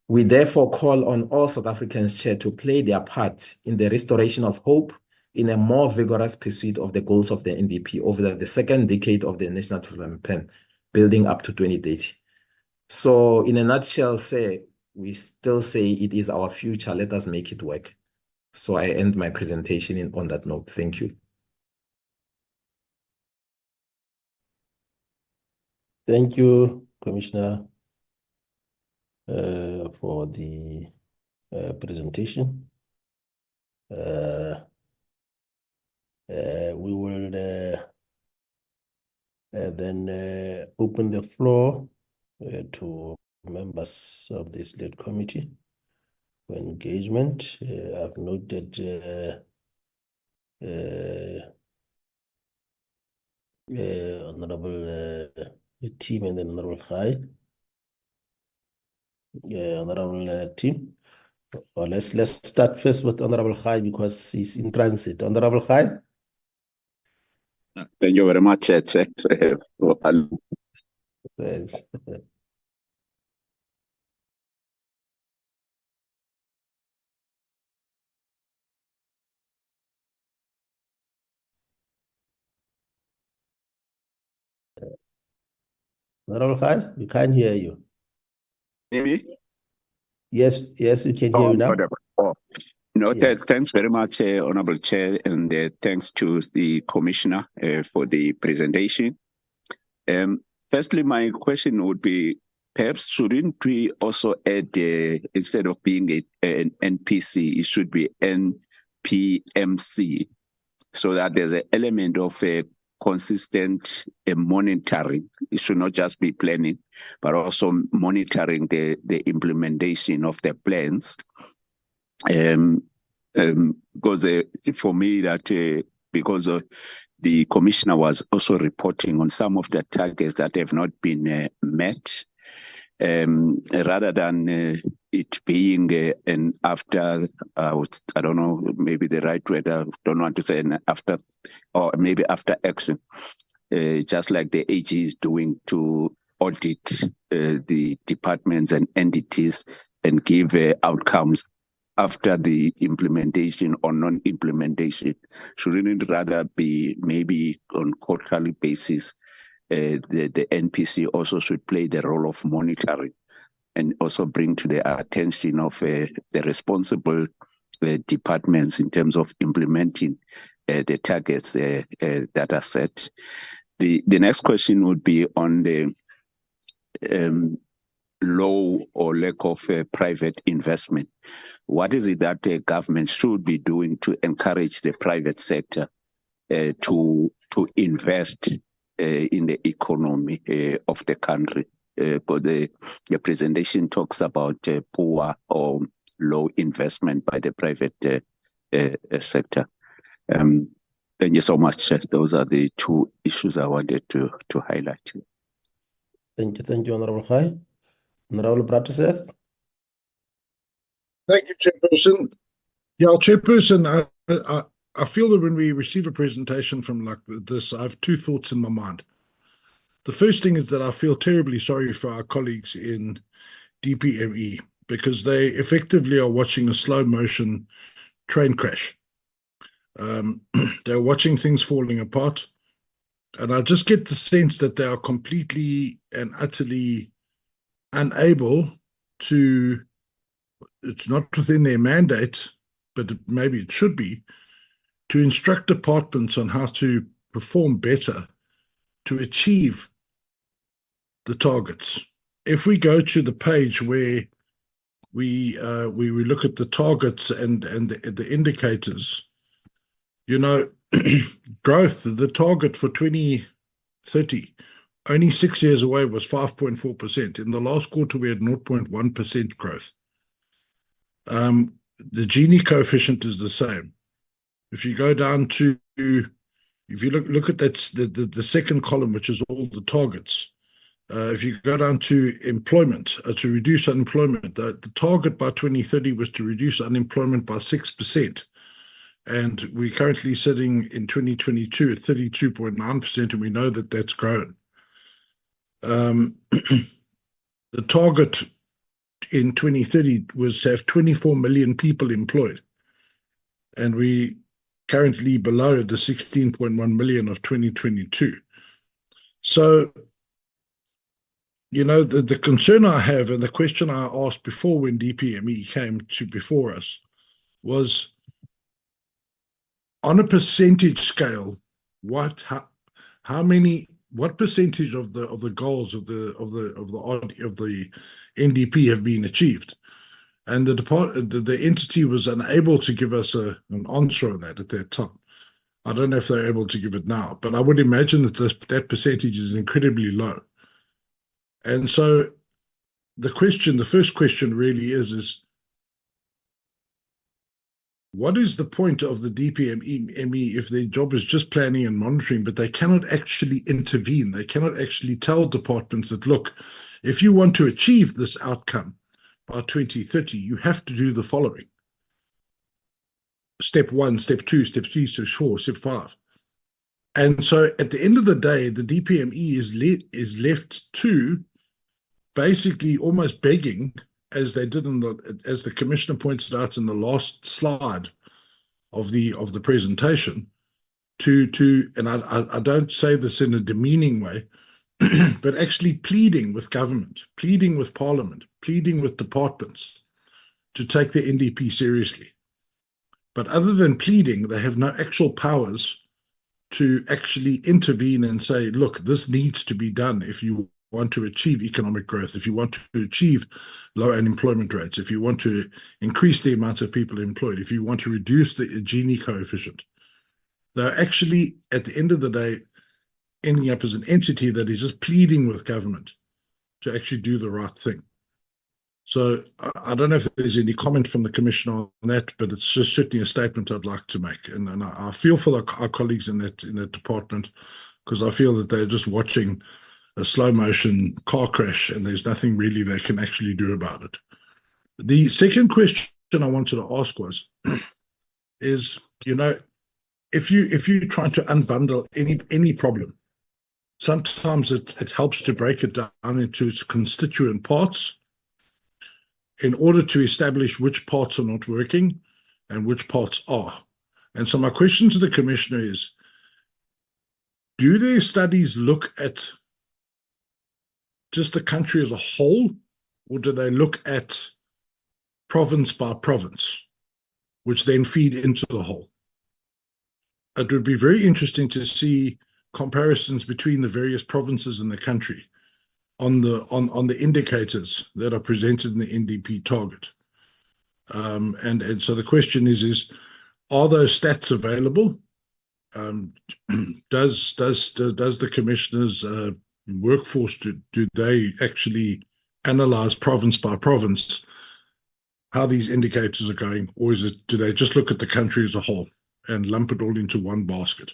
S9: We therefore call on all South Africans, Chair, to play their part in the restoration of hope in a more vigorous pursuit of the goals of the NDP over the second decade of the National Development Plan, building up to 2030. So in a nutshell, we still say it is our future. Let us make it work. So I end my presentation on that note. Thank you.
S1: Thank you, Commissioner, for the presentation. We will then open the floor to members of this lead committee for engagement. I've noted Honorable Team and then Honorable Khai. Honorable Team. Well, let's start first with Honorable Khai because he's in transit. Honorable Khai.
S5: Thank you very much, Chair.
S1: Thanks. Honorable Khai, we can't hear you.
S5: Maybe?
S1: Yes, we can hear you now.
S5: No,
S1: Yes.
S5: thanks very much, Honorable Chair, and thanks to the Commissioner for the presentation. Firstly, my question would be, perhaps shouldn't we also add, instead of being an NPC, it should be NPMC, so that there's an element of consistent monitoring. It should not just be planning, but also monitoring the implementation of the plans. Because for me that because of the Commissioner was also reporting on some of the targets that have not been met, rather than it being an after, I don't know, maybe the right word, I don't want to say an after, or maybe after action, just like the AG is doing to audit the departments and entities and give outcomes after the implementation or non-implementation? Shouldn't it rather be maybe on quarterly basis? The NPC also should play the role of monitoring and also bring to the attention of the responsible departments in terms of implementing the targets that are set. The next question would be on the low or lack of private investment. What is it that the government should be doing to encourage the private sector to invest in the economy of the country? Because the presentation talks about poor or low investment by the private sector. Thank you so much. Those are the two issues I wanted to highlight.
S1: Thank you, Honorable High. Honorable Bratiseth.
S10: Thank you, Chairperson. Yeah, Chairperson, I feel that when we receive a presentation from like this, I have two thoughts in my mind. The first thing is that I feel terribly sorry for our colleagues in DPME because they effectively are watching a slow motion train crash. They're watching things falling apart. And I just get the sense that they are completely and utterly unable to, it's not within their mandate, but maybe it should be, to instruct departments on how to perform better to achieve the targets. If we go to the page where we look at the targets and the indicators, you know, growth, the target for 2030, only 6 years away, was 5.4%. In the last quarter, we had 0.1% growth. The Gini coefficient is the same. If you go down to, if you look at that, the second column, which is all the targets, if you go down to employment, to reduce unemployment, the target by 2030 was to reduce unemployment by 6%. And we're currently sitting in 2022 at 32.9%, and we know that that's grown. The target in 2030 was to have 24 million people employed. And we currently below the 16.1 million of 2022. So, you know, the concern I have, and the question I asked before when DPME came to before us, was on a percentage scale, what percentage of the goals of the NDP have been achieved? And the entity was unable to give us an answer on that at that time. I don't know if they're able to give it now, but I would imagine that that percentage is incredibly low. And so the first question really is what is the point of the DPME if their job is just planning and monitoring, but they cannot actually intervene? They cannot actually tell departments that, look, if you want to achieve this outcome by 2030, you have to do the following. Step 1, step 2, step 3, step 4, step 5. And so at the end of the day, the DPME is left to basically almost begging, as they did as the Commissioner pointed out in the last slide of the presentation, and I don't say this in a demeaning way, but actually pleading with government, pleading with Parliament, pleading with departments to take the NDP seriously. But other than pleading, they have no actual powers to actually intervene and say, look, this needs to be done if you want to achieve economic growth, if you want to achieve low unemployment rates, if you want to increase the amount of people employed, if you want to reduce the Gini coefficient. They're actually, at the end of the day, ending up as an entity that is just pleading with government to actually do the right thing. So I don't know if there's any comment from the Commissioner on that, but it's just certainly a statement I'd like to make. And I feel for our colleagues in that department, because I feel that they're just watching a slow motion car crash and there's nothing really they can actually do about it. The second question I wanted to ask was, is, you know, if you're trying to unbundle any problem, sometimes it helps to break it down into its constituent parts in order to establish which parts are not working and which parts are. And so my question to the Commissioner is, do their studies look at just the country as a whole, or do they look at province by province, which then feed into the whole? It would be very interesting to see comparisons between the various provinces in the country on the indicators that are presented in the NDP target. And so the question is are those stats available? Does the Commissioner's workforce, do they actually analyze province by province how these indicators are going, or do they just look at the country as a whole and lump it all into one basket?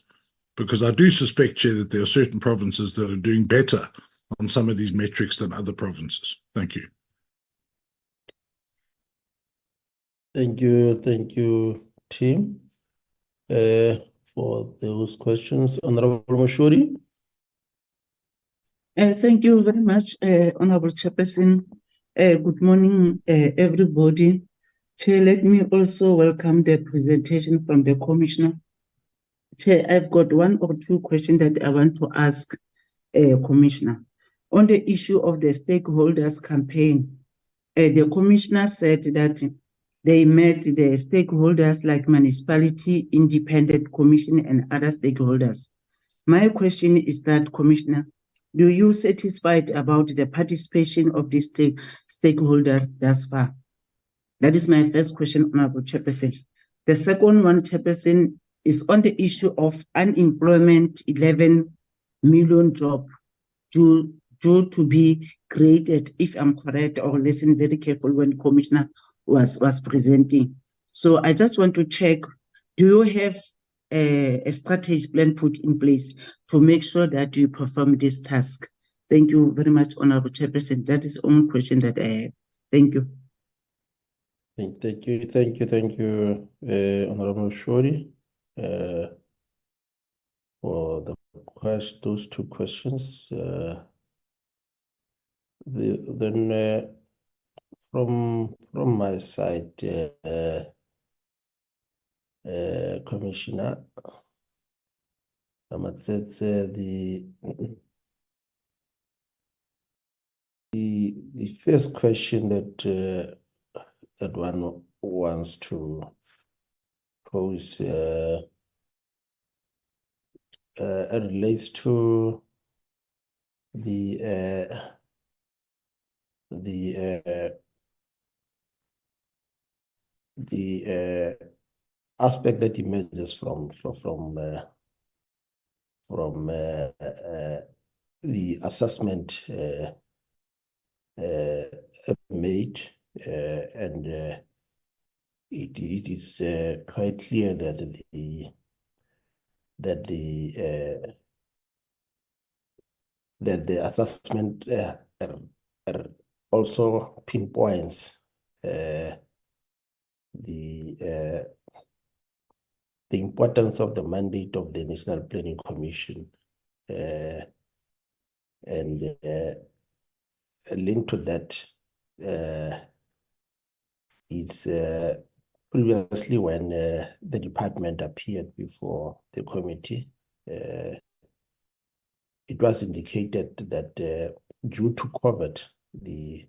S10: Because I do suspect, Chair, that there are certain provinces that are doing better on some of these metrics than other provinces. Thank you.
S1: Thank you, Tim, for those questions. Honorable Mashuri.
S11: Thank you very much, Honorable Chairperson. Good morning, everybody. Chair, let me also welcome the presentation from the Commissioner. Chair, I've got one or two questions that I want to ask Commissioner. On the issue of the stakeholders campaign, the Commissioner said that they met the stakeholders like municipality, independent commission, and other stakeholders. My question is that, Commissioner, do you satisfied about the participation of these stakeholders thus far? That is my first question, Honorable Chairperson. The second one, Chairperson, is on the issue of unemployment, 11 million jobs due to be created, if I'm correct, or listen very careful when Commissioner was presenting. So I just want to check, do you have a strategy plan put in place to make sure that you perform this task? Thank you very much, Honorable Chairperson. That is the only question that I have. Thank you.
S1: Thank you, Honorable Shori, for those two questions. Then from my side, Commissioner, the first question that one wants to pose relates to the aspect that emerges from the assessment made, and it is quite clear that the assessment also pinpoints the importance of the mandate of the National Planning Commission, and linked to that is previously when the department appeared before the committee, it was indicated that due to COVID, the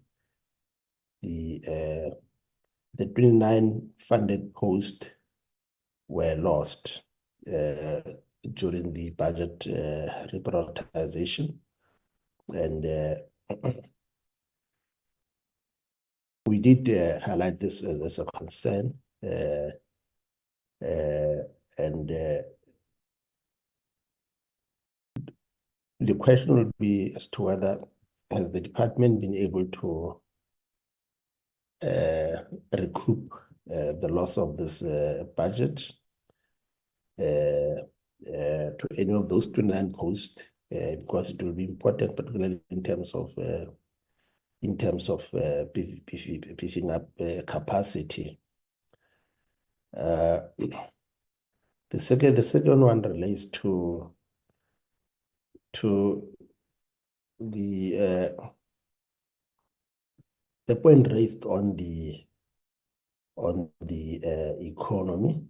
S1: 29 funded posts were lost during the budget reprioritization, and we did highlight this as a concern, and the question would be as to whether has the department been able to recoup the loss of this budget to any of those 29 posts, because it will be important, particularly in terms of beefing up capacity. The second one relates to the the point raised on the economy,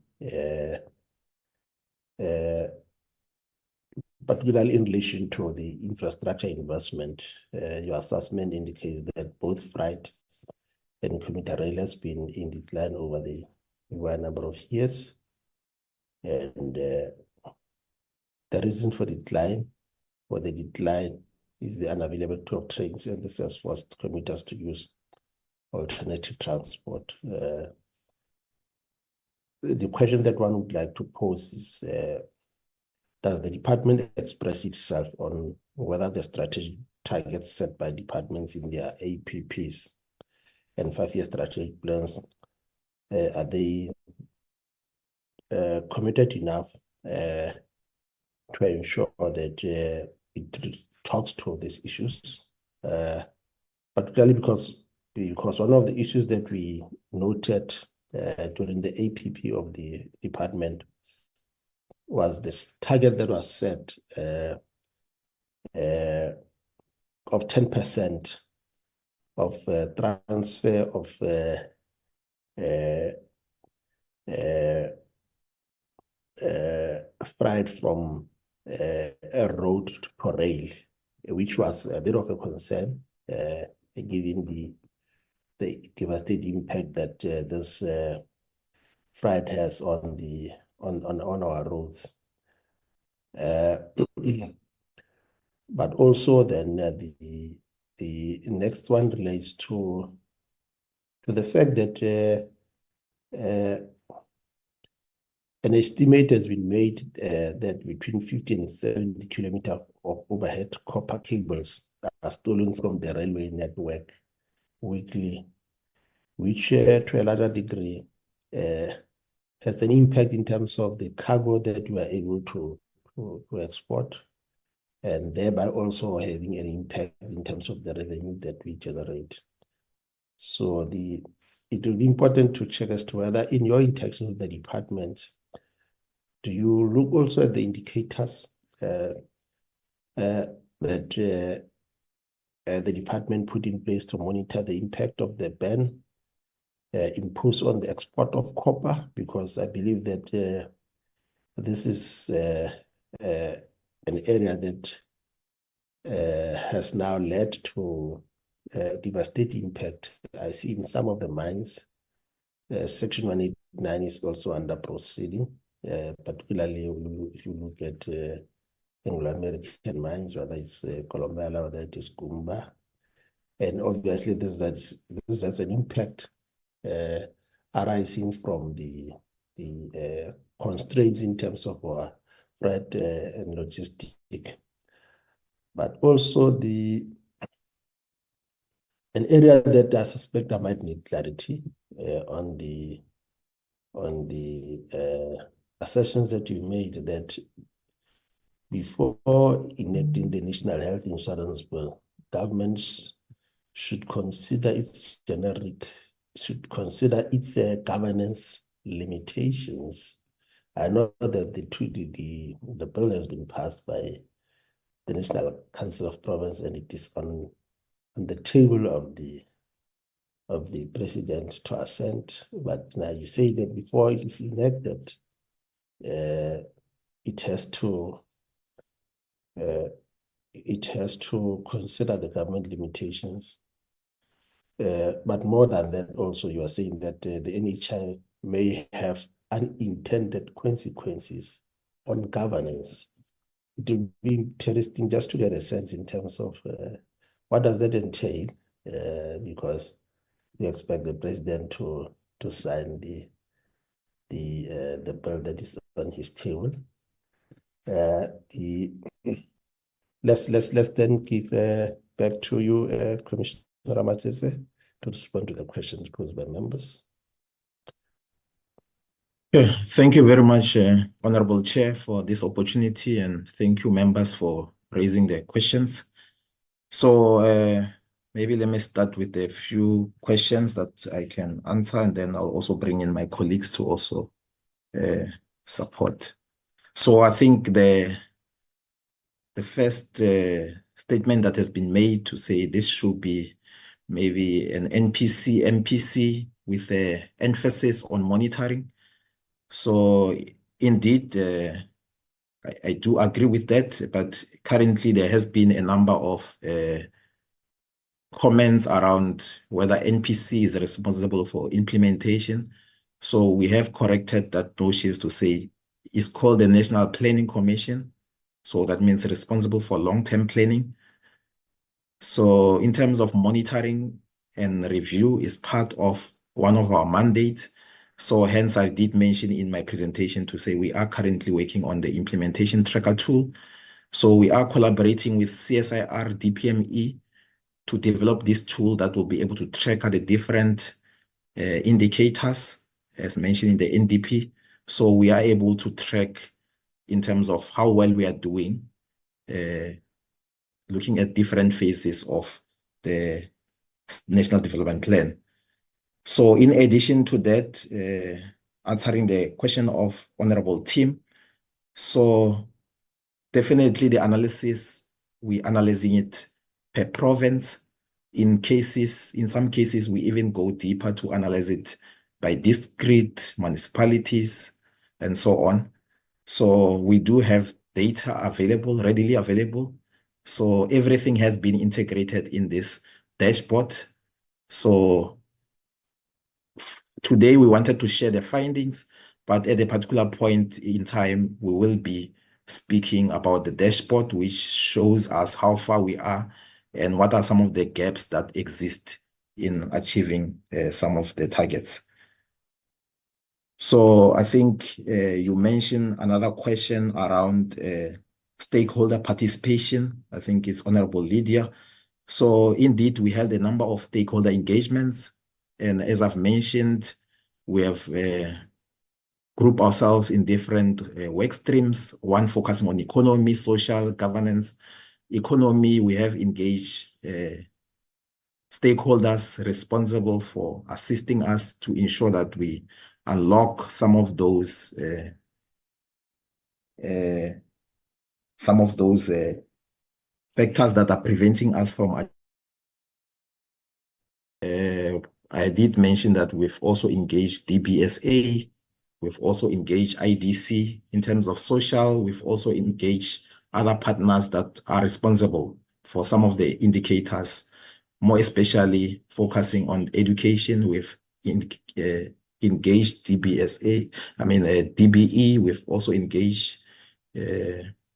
S1: particularly in relation to the infrastructure investment, your assessment indicates that both freight and commuter rail has been in decline over a number of years. And the reason for the decline is the unavailability of trains, and this has forced commuters to use alternative transport. The question that one would like to pose is, does the department express itself on whether the strategic targets set by departments in their APPs and 5-year strategic plans, are they committed enough to ensure that it talks to these issues, particularly because one of the issues that we noted during the APP of the department was this target that was set of 10% of transfer of freight from a road to rail, which was a bit of a concern, given the devastating impact that this freight has on our roads. But also then the next one relates to the fact that an estimate has been made that between 50 and 70 kilometers of overhead copper cables are stolen from the railway network weekly, which to a larger degree has an impact in terms of the cargo that we are able to export, and thereby also having an impact in terms of the revenue that we generate. So it will be important to check as to whether in your interaction with the department, do you look also at the indicators that the department put in place to monitor the impact of the ban imposed on the export of copper? Because I believe that this is an area that has now led to devastating impact. I see in some of the mines, Section 189 is also under proceeding, particularly if you look at Anglo-American mines, whether it's Colombia, whether it is Kumba. And obviously this has an impact arising from the constraints in terms of our freight and logistic, but also an area that I suspect I might need clarity on the assertions that you made, that before enacting the National Health Insurance Bill, governments should consider its governance limitations. I know that the bill has been passed by the National Council of Province, and it is on the table of the president to assent. But now you say that before it is enacted, it has to consider the government limitations. But more than that, also you are saying that the NHI may have unintended consequences on governance. It will be interesting just to get a sense in terms of what does that entail, because we expect the president to sign the bill that is on his table. Let's then give back to you, Commissioner Ramatsetse, to respond to the questions posed by members.
S9: Thank you very much, Honorable Chair, for this opportunity, and thank you, members, for raising their questions. So maybe let me start with a few questions that I can answer, and then I'll also bring in my colleagues to also support. So I think the first statement that has been made to say this should be maybe an NPC, MPC with an emphasis on monitoring. So indeed, I do agree with that, but currently there has been a number of comments around whether NPC is responsible for implementation. So we have corrected that notion to say it's called the National Planning Commission. So that means responsible for long-term planning. So in terms of monitoring and review is part of one of our mandates. So hence I did mention in my presentation to say we are currently working on the implementation tracker tool. So we are collaborating with CSIR DPME to develop this tool that will be able to track the different indicators as mentioned in the NDP. So we are able to track in terms of how well we are doing, looking at different phases of the National Development Plan. So in addition to that, answering the question of Honorable Tim, so definitely the analysis, we analyzing it per province. In some cases, we even go deeper to analyze it by district, municipalities, and so on. So we do have data available, readily available. So everything has been integrated in this dashboard. So today we wanted to share the findings, but at a particular point in time, we will be speaking about the dashboard, which shows us how far we are and what are some of the gaps that exist in achieving some of the targets. So I think you mentioned another question around stakeholder participation. I think it's Honorable Lydia. So indeed, we have the number of stakeholder engagements. And as I've mentioned, we have grouped ourselves in different work streams, one focusing on economy, social, governance. Economy, we have engaged stakeholders responsible for assisting us to ensure that we unlock some of those factors that are preventing us from. I did mention that we've also engaged DBSA, we've also engaged IDC in terms of social, we've also engaged other partners that are responsible for some of the indicators, more especially focusing on education. We've engaged DBSA, DBE, we've also engaged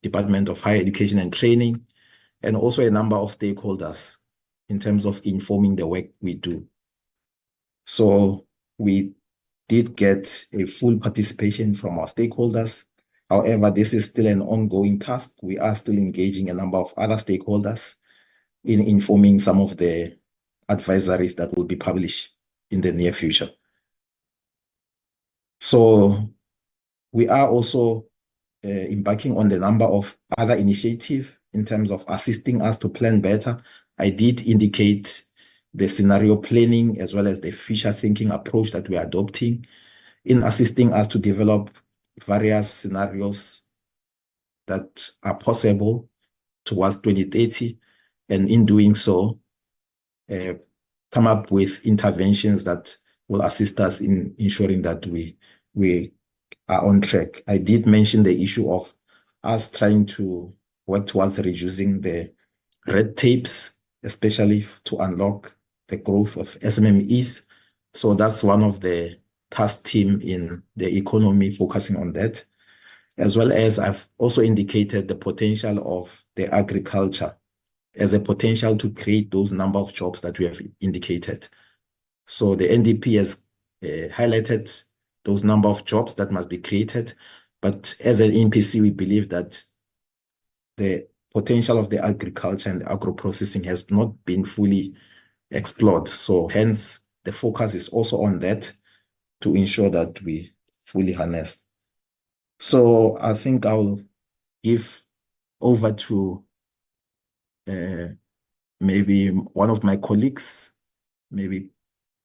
S9: Department of Higher Education and Training, and also a number of stakeholders in terms of informing the work we do. So we did get a full participation from our stakeholders. However, this is still an ongoing task. We are still engaging a number of other stakeholders in informing some of the advisories that will be published in the near future. So we are also embarking on the number of other initiatives in terms of assisting us to plan better. I did indicate the scenario planning as well as the future thinking approach that we are adopting in assisting us to develop various scenarios that are possible towards 2030, and in doing so, come up with interventions that will assist us in ensuring that we are on track. I did mention the issue of us trying to work towards reducing the red tapes, especially to unlock the growth of SMMEs. So that's one of the task team in the economy focusing on that, as well as I've also indicated the potential of the agriculture as a potential to create those number of jobs that we have indicated. So the NDP has highlighted those number of jobs that must be created, but as an NPC, we believe that the potential of the agriculture and the agro-processing has not been fully explored. So hence, the focus is also on that to ensure that we fully harness. So I think I'll give over to maybe one of my colleagues, maybe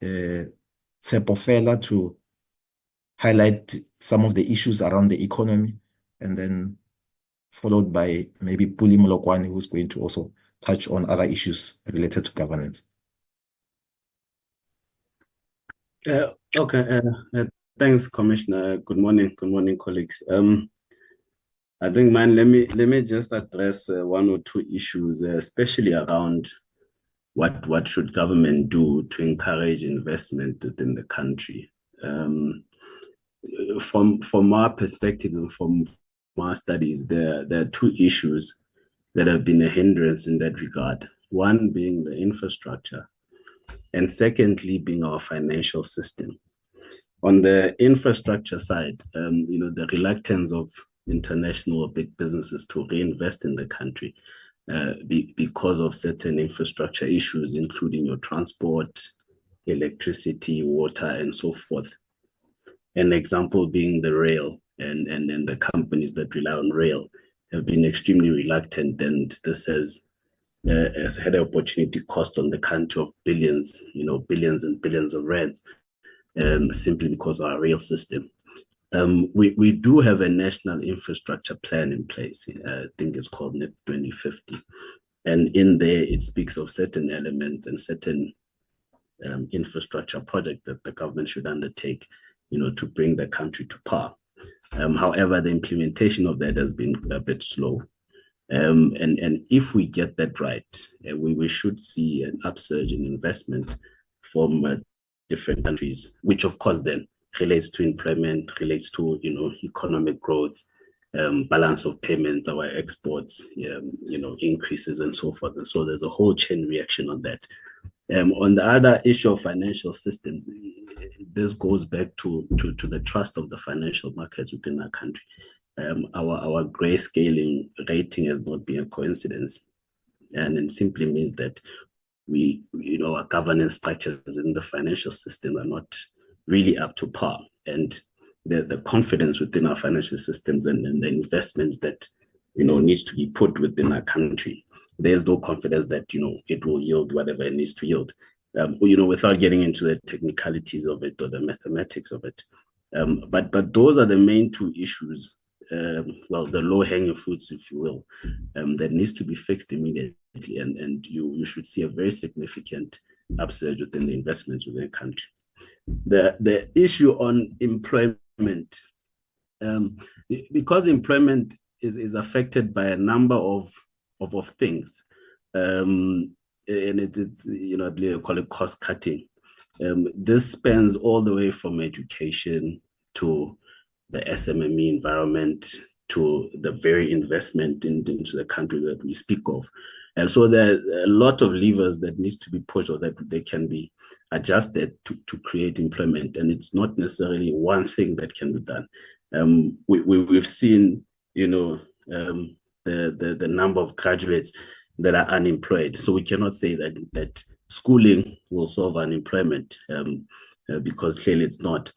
S9: Tshepo to highlight some of the issues around the economy, and then followed by maybe Puli Molokwane, who's going to also touch on other issues related to governance.
S12: Okay, thanks, Commissioner. Good morning, colleagues. I think, man, let me just address one or two issues, especially around what should government do to encourage investment within the country. From our perspective and from our studies, there are two issues that have been a hindrance in that regard. One being the infrastructure, and secondly being our financial system. On the infrastructure side, the reluctance of international big businesses to reinvest in the country because of certain infrastructure issues, including your transport, electricity, water, and so forth. An example being the rail, and the companies that rely on rail have been extremely reluctant, and this has had an opportunity cost on the country of billions, billions and billions of rands, simply because of our rail system. We do have a national infrastructure plan in place. I think it's called NIP 2050. And in there, it speaks of certain elements and certain infrastructure projects that the government should undertake, to bring the country to par. However, the implementation of that has been a bit slow. And if we get that right, we should see an upsurge in investment from different countries, which of course then relates to employment, relates to economic growth, balance of payment, our exports, increases and so forth. And so there's a whole chain reaction on that. On the other issue of financial systems, this goes back to the trust of the financial markets within our country. Our grayscaling rating has not been a coincidence, and it simply means that our governance structures in the financial system are not really up to par, and the confidence within our financial systems and the investments that needs to be put within our country, there's no confidence that it will yield whatever it needs to yield. Without getting into the technicalities of it or the mathematics of it, but those are the main two issues. The low-hanging fruits, if you will, that needs to be fixed immediately, and you should see a very significant upsurge within the investments within the country. The issue on employment, because employment is affected by a number of things, and it's I believe I call it cost cutting. This spans all the way from education to the SMME environment to the very investment into the country that we speak of. And so there's a lot of levers that needs to be pushed or that they can be adjusted to create employment. And it's not necessarily one thing that can be done. We've seen, the number of graduates that are unemployed. So we cannot say that schooling will solve unemployment because clearly it's not.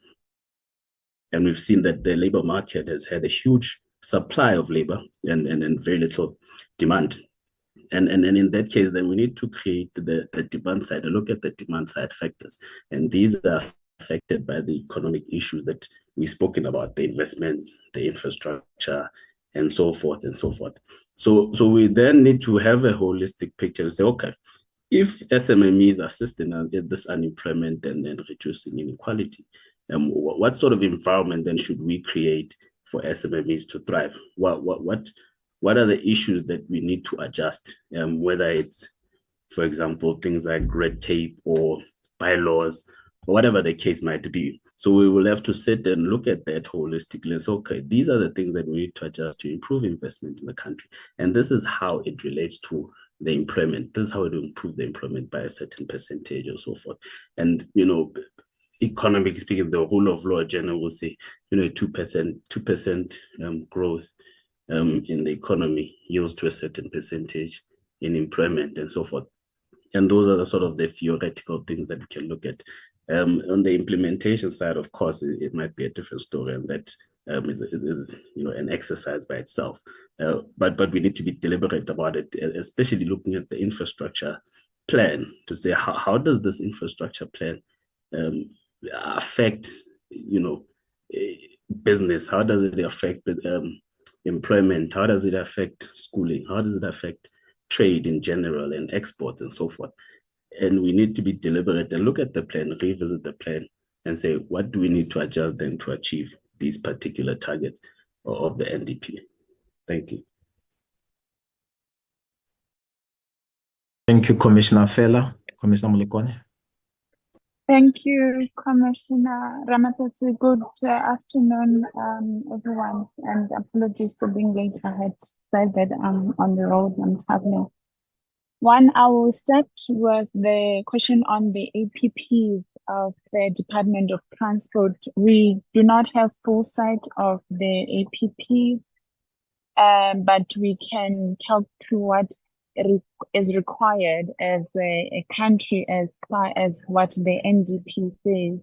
S12: And we've seen that the labor market has had a huge supply of labor and very little demand. And in that case, then we need to create the demand side and look at the demand side factors. And these are affected by the economic issues that we've spoken about, the investment, the infrastructure, and so forth and so forth. So we then need to have a holistic picture and say, okay, if SMMEs are assisting this unemployment and then reducing inequality, what sort of environment then should we create for SMMEs to thrive? What are the issues that we need to adjust? Whether it's, for example, things like red tape or bylaws, or whatever the case might be. So we will have to sit and look at that holistically and say, okay, these are the things that we need to adjust to improve investment in the country. And this is how it relates to the employment. This is how it will improve the employment by a certain percentage or so forth. And, economically speaking, the rule of law generally will say, 2% growth in the economy yields to a certain percentage in employment and so forth. And those are the sort of the theoretical things that we can look at. On the implementation side, of course, it might be a different story, and that is an exercise by itself. But we need to be deliberate about it, especially looking at the infrastructure plan to say how does this infrastructure plan affect business? How does it affect employment? How does it affect schooling? How does it affect trade in general and exports and so forth? And we need to be deliberate and look at the plan, revisit the plan, and say, what do we need to adjust then to achieve these particular targets of the NDP? Thank you.
S9: Thank you, Commissioner Fela. Commissioner Molokwane.
S3: Thank you, Commissioner Ramathatsi. Good afternoon, everyone, and apologies for being late. I had said that I'm on the road, I'm traveling. One, I will start with the question on the APPs of the Department of Transport. We do not have full sight of the APPs, but we can talk to what is required as a country as far as what the NDP says.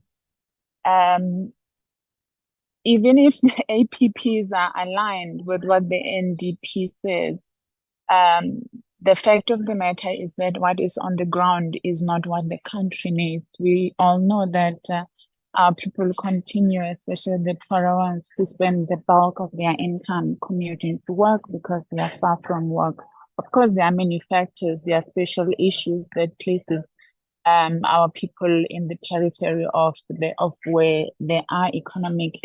S3: Even if the APPs are aligned with what the NDP says, the fact of the matter is that what is on the ground is not what the country needs. We all know that our people continue, especially the poorer ones, to spend the bulk of their income commuting to work because they are far from work. Of course, there are many factors. There are special issues that places our people in the periphery of where there are economic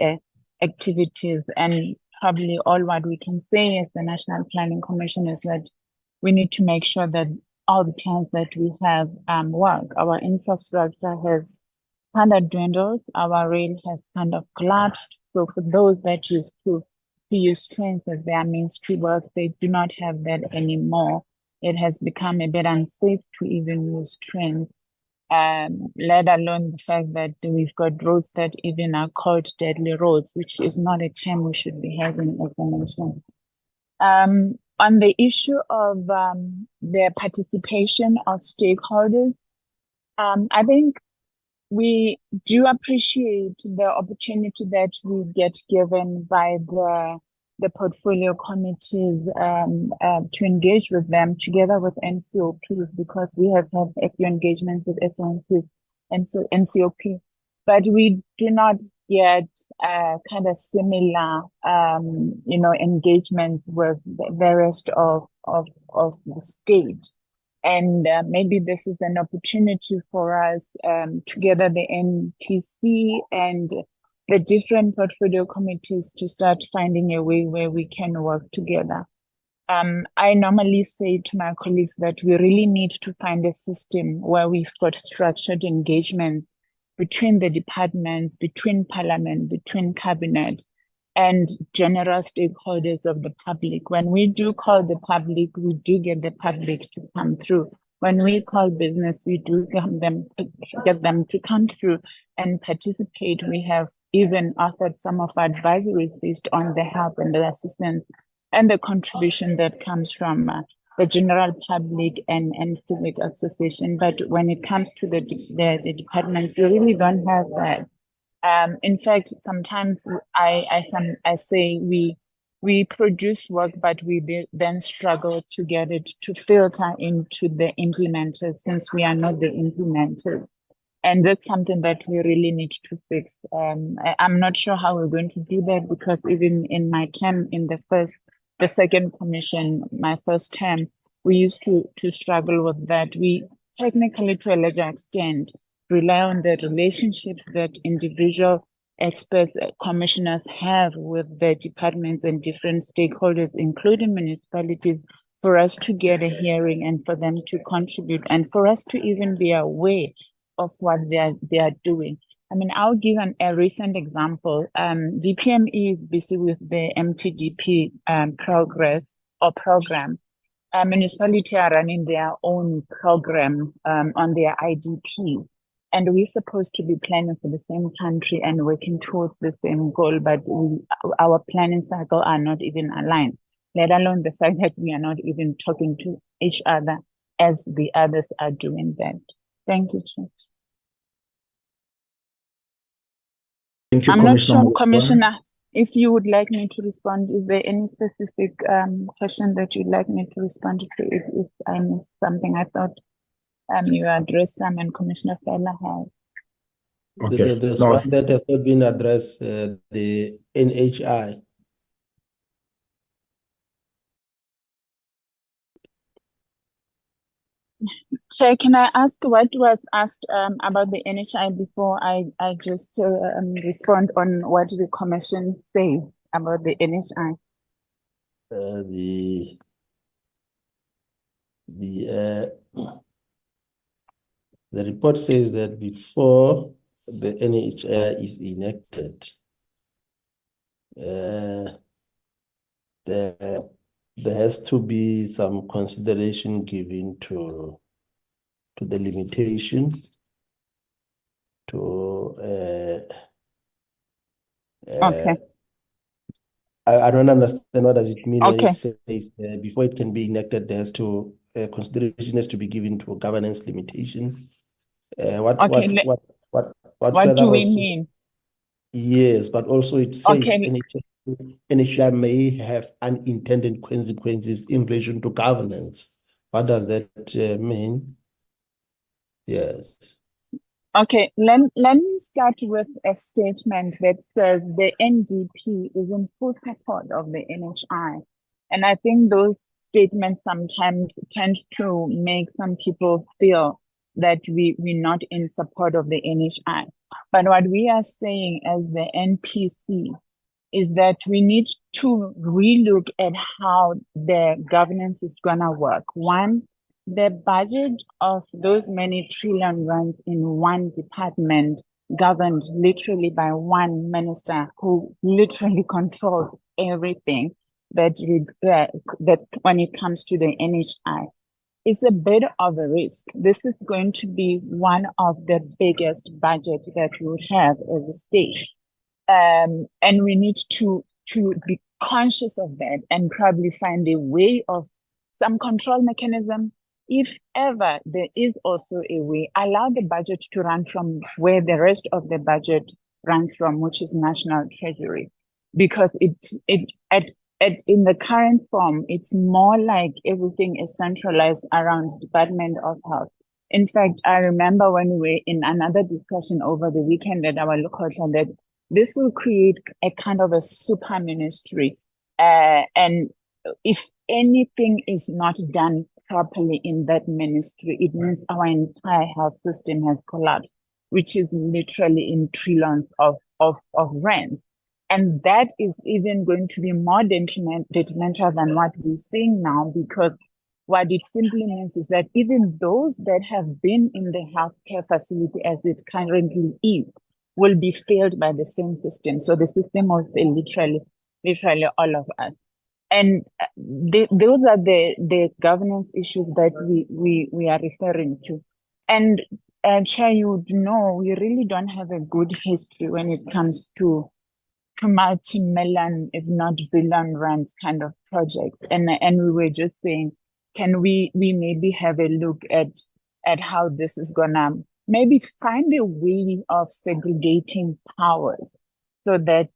S3: activities, and probably all what we can say as the National Planning Commission is that we need to make sure that all the plans that we have work. Our infrastructure has kind of dwindled. Our rail has kind of collapsed. So for those that used to use trains as their means to work, they do not have that anymore. It has become a bit unsafe to even use trains, let alone the fact that we've got roads that even are called deadly roads, which is not a term we should be having as a nation. On the issue of the participation of stakeholders, I think we do appreciate the opportunity that we get given by the portfolio committees to engage with them together with NCOPs, because we have had a few engagements with SONPs and so NCOP, but we do not get kind of similar engagement with the rest of the state. And maybe this is an opportunity for us, together the NPC and the different portfolio committees, to start finding a way where we can work together. I normally say to my colleagues that we really need to find a system where we've got structured engagement between the departments, between Parliament, between Cabinet, and general stakeholders of the public. When we do call the public, we do get the public to come through. When we call business, we do get them to come through and participate. We have even authored some of our advisories based on the help and the assistance and the contribution that comes from the general public and civic association. But when it comes to the departments, we really don't have that. In fact, sometimes I say we produce work, but we then struggle to get it to filter into the implementers, since we are not the implementers. And that's something that we really need to fix. I'm not sure how we're going to do that, because even in my term in the second commission, my first term, we used to struggle with that. We technically, to a larger extent, rely on the relationships that individual experts, commissioners have with the departments and different stakeholders, including municipalities, for us to get a hearing and for them to contribute and for us to even be aware of what they are doing. I mean, I'll give a recent example. DPME is busy with the MTDP program. Municipalities are running their own program on their IDP. And we're supposed to be planning for the same country and working towards the same goal, but our planning cycle are not even aligned, let alone the fact that we are not even talking to each other as the others are doing that. Thank you, Chair.
S9: Thank you,
S3: I'm not sure,
S9: Molokwane.
S3: Commissioner, if you would like me to respond. Is there any specific question that you'd like me to respond to? If I missed something, I thought you addressed some and Commissioner Fela has.
S9: Okay.
S1: There's
S9: No,
S1: one that has not been addressed, the NHI.
S3: Chair, can I ask what was asked about the NHI before I just respond on what the commission says about the NHI?
S1: The report says that before the NHI is enacted, there has to be some consideration given to the limitations, to
S3: Okay.
S1: I don't understand what does it mean when
S3: Okay.
S1: it says before it can be enacted, there's to consideration has to be given to governance limitations. What
S3: What
S1: further
S3: do we
S1: also?
S3: mean?
S1: Yes, but also it says
S3: Okay.
S1: NHI may have unintended consequences in relation to governance. What does that mean? Yes.
S3: Okay, let me start with a statement that says the NDP is in full support of the NHI. And I think those statements sometimes tend to make some people feel that we're not in support of the NHI. But what we are saying as the NPC is that we need to relook at how the governance is gonna work. One, the budget of those many trillion rands in one department governed literally by one minister who literally controls everything that when it comes to the NHI. It's a bit of a risk. This is going to be one of the biggest budgets that we have as a state. And we need to be conscious of that and probably find a way of some control mechanism. If ever there is also a way, allow the budget to run from where the rest of the budget runs from, which is National Treasury, because in the current form, it's more like everything is centralized around Department of Health. In fact, I remember when we were in another discussion over the weekend at our local channel that this will create a kind of a super ministry. And if anything is not done properly in that ministry, it means our entire health system has collapsed, which is literally in trillions of rands. And that is even going to be more detrimental than what we're seeing now, because what it simply means is that even those that have been in the healthcare facility as it currently is will be failed by the same system. So the system will fail literally all of us. And those are the governance issues that we are referring to. And Chair, you would know, we really don't have a good history when it comes to multi-million, if not billion rands kind of projects. And we were just saying, can we maybe have a look at how this is gonna maybe find a way of segregating powers so that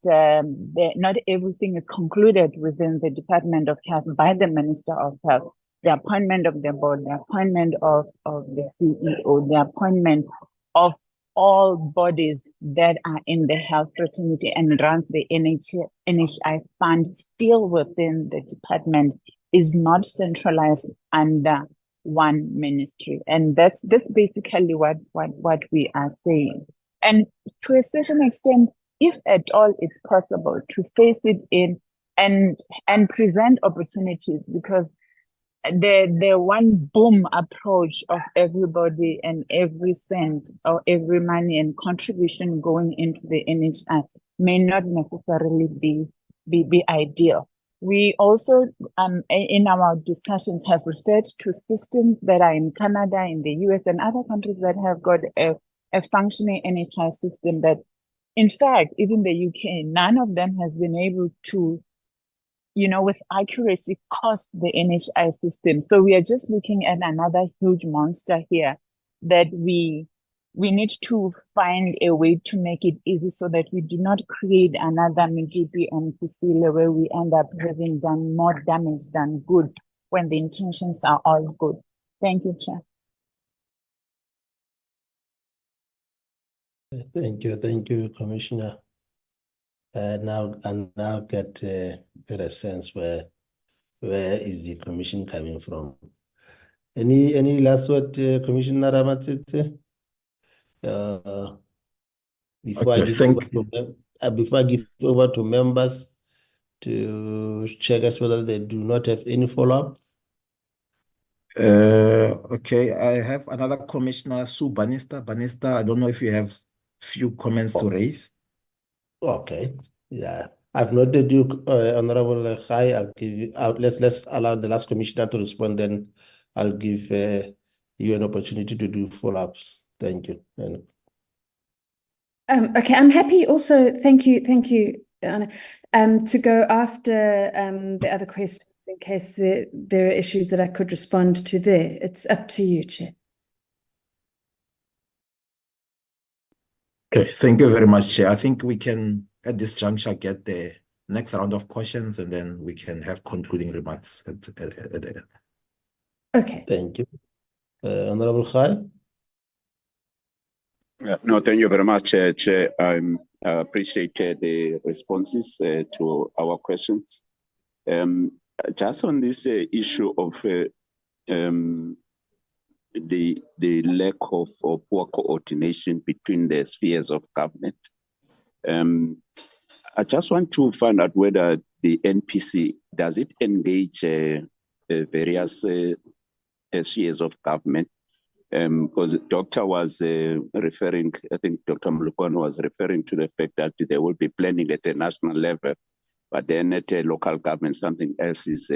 S3: not everything is concluded within the Department of Health by the Minister of Health. The appointment of the board, the appointment of the CEO, the appointment of all bodies that are in the health fraternity and runs the NHI fund still within the department is not centralized under one ministry. And that's basically what we are saying. And to a certain extent, if at all it's possible to face it in and present opportunities, because the one boom approach of everybody and every cent or every money and contribution going into the NHI may not necessarily be ideal. We also, in our discussions, have referred to systems that are in Canada, in the US, and other countries that have got a functioning NHI system that, in fact, even the UK, none of them has been able to, with accuracy, cost the NHI system. So we are just looking at another huge monster here that we need to find a way to make it easy so that we do not create another Medupi and Kusile where we end up having done more damage than good when the intentions are all good. Thank you, Chair.
S1: Thank you, Commissioner. Now get a sense where is the commission coming from. Any last word, Commissioner Ramatsetse? Before
S9: Okay,
S1: I give over to members to check us whether they do not have any follow-up.
S9: Okay, I have another Commissioner, Sue Bannister. Bannister, I don't know if you have few comments to raise.
S1: Okay, yeah. I've noted you, Honorable Khai. I'll give you. Let's allow the last commissioner to respond. Then I'll give you an opportunity to do follow-ups. Thank you.
S13: Okay, I'm happy also, thank you, Anna, to go after the other questions in case there are issues that I could respond to there. It's up to you, Chair.
S9: Okay, thank you very much, Chair. I think we can, at this juncture, get the next round of questions and then we can have concluding remarks at the end.
S13: Okay.
S1: Thank you. Honorable Khai.
S5: No, thank you very much, Chair. I appreciate the responses to our questions. Just on this issue of the lack of or poor coordination between the spheres of government, I just want to find out whether the NPC, does it engage various spheres of government? Because the doctor was referring, I think Dr. Mlukwan was referring to the fact that they will be planning at a national level, but then at a local government, something else is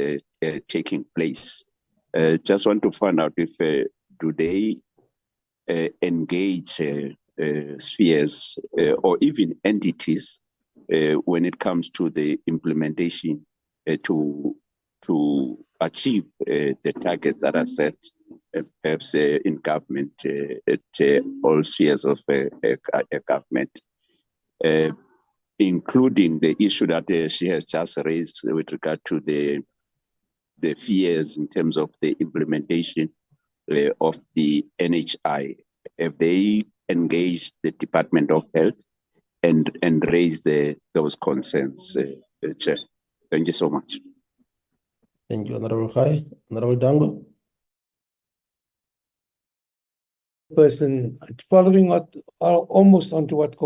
S5: taking place. Just want to find out if do they engage spheres or even entities when it comes to the implementation to achieve the targets that are set perhaps in government at all spheres of government, including the issue that she has just raised with regard to the fears in terms of the implementation of the NHI. Have they engaged the Department of Health and raised those concerns, Chair? Thank you so much.
S1: Thank you, Honorable Khai. Honorable Dango.
S14: Person following what almost onto what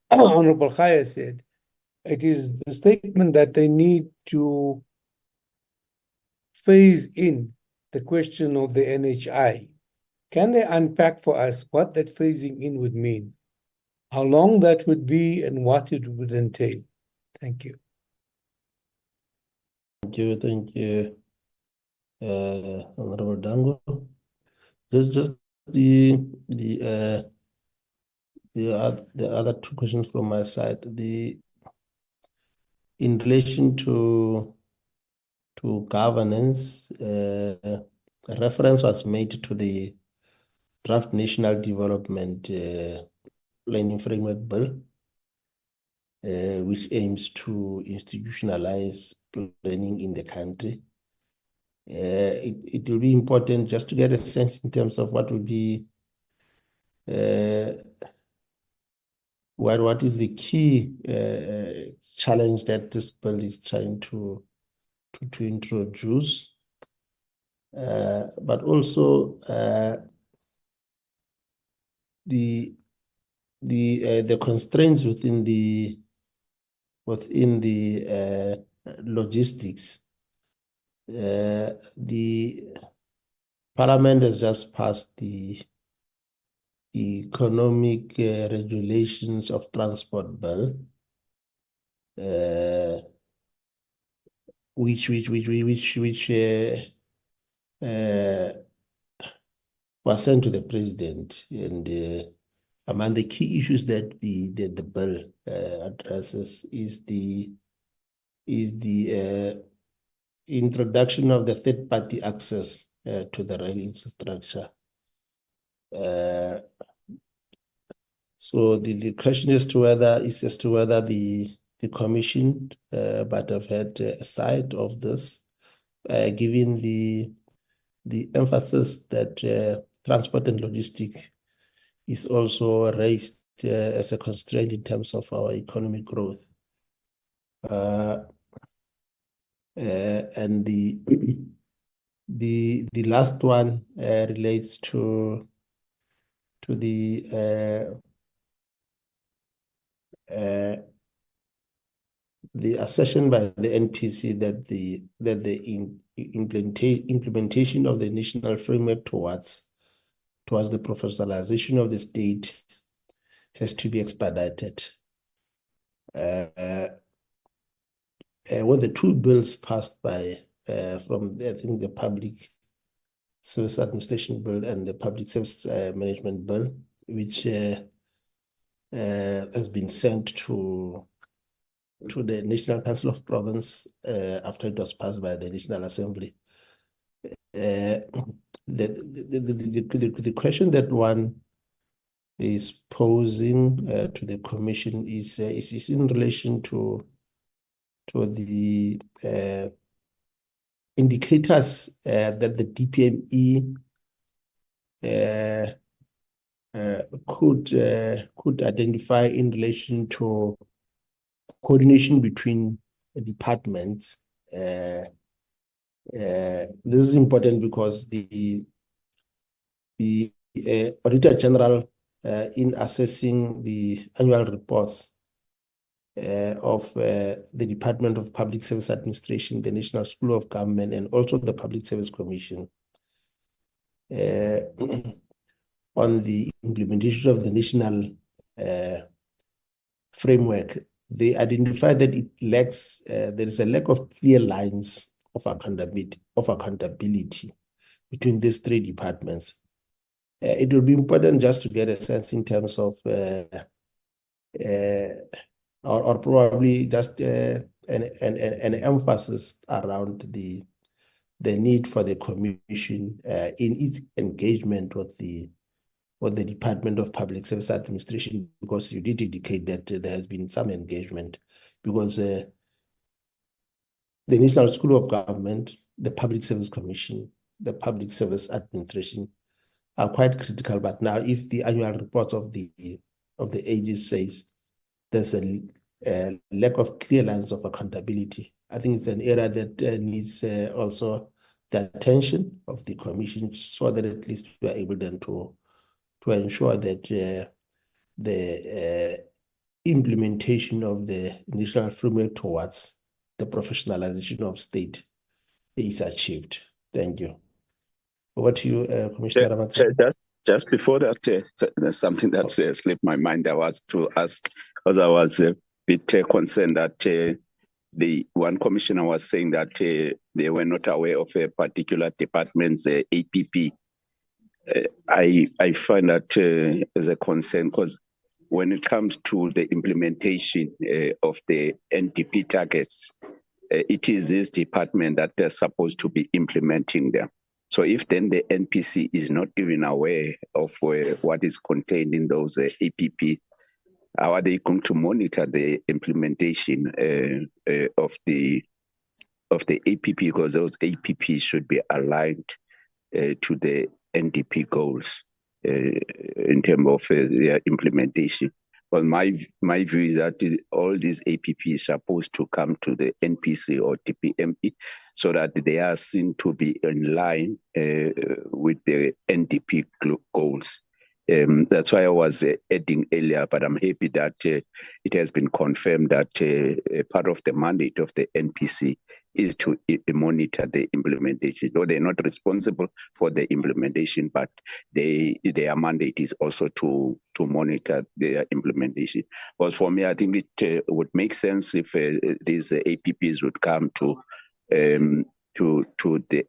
S14: Honorable Khai said, it is the statement that they need to phase in the question of the NHI. Can they unpack for us what that phasing in would mean, how long that would be, and what it would entail? Thank you.
S1: Thank you, Honorable Dango. Just the other two questions from my side. In relation to governance, a reference was made to the draft National Development Planning Framework Bill, which aims to institutionalize planning in the country. It will be important just to get a sense in terms of what will be what is the key challenge that this bill is trying to introduce, but also the constraints within the logistics. The Parliament has just passed the Economic Regulations of Transport Bill, which was sent to the president, and among the key issues that the bill addresses is the introduction of the third-party access to the rail infrastructure. So the question is as to whether the commission, but I've had a side of this, given the emphasis that transport and logistics is also raised as a constraint in terms of our economic growth. And The last one relates to the assertion by the NPC that the implementation of the national framework towards the professionalization of the state has to be expedited. When the two bills passed by from I think the Public Service Administration Bill and the Public Service Management Bill, which has been sent to the National Council of Province after it was passed by the National Assembly. The question that one is posing to the Commission is in relation to the indicators that the DPME could identify in relation to coordination between departments. This is important because the Auditor General, in assessing the annual reports of the Department of Public Service Administration, the National School of Government, and also the Public Service Commission, on the implementation of the national framework, they identified that it lacks, there is a lack of clear lines of accountability between these three departments. It will be important just to get a sense in terms of, or probably just an emphasis around the need for the Commission in its engagement with the Department of Public Service Administration, because you did indicate that there has been some engagement, because the National School of Government, the Public Service Commission, the Public Service Administration are quite critical. But now, if the annual report of the AGs says there's a lack of clear lines of accountability, I think it's an area that needs also the attention of the Commission, so that at least we are able then to ensure that the implementation of the national framework towards the professionalization of state is achieved. Thank you. Over to you, Commissioner Ramatse.
S5: Just before that, there's something that slipped my mind. I was to ask, because I was a bit concerned that the one commissioner was saying that they were not aware of a particular department's APP. I find that as a concern, because when it comes to the implementation of the NDP targets, it is this department that they're supposed to be implementing them. So if then the NPC is not even aware of what is contained in those APP, how are they going to monitor the implementation of the APP? Because those APP should be aligned to the NDP goals in terms of their implementation. Well, my view is that all these APP is supposed to come to the NPC or DPME so that they are seen to be in line with the NDP goals. That's why I was adding earlier, but I'm happy that it has been confirmed that part of the mandate of the NPC is to monitor the implementation. Though they're not responsible for the implementation, but their mandate is also to monitor their implementation. Because for me, I think it would make sense if these APPs would come to the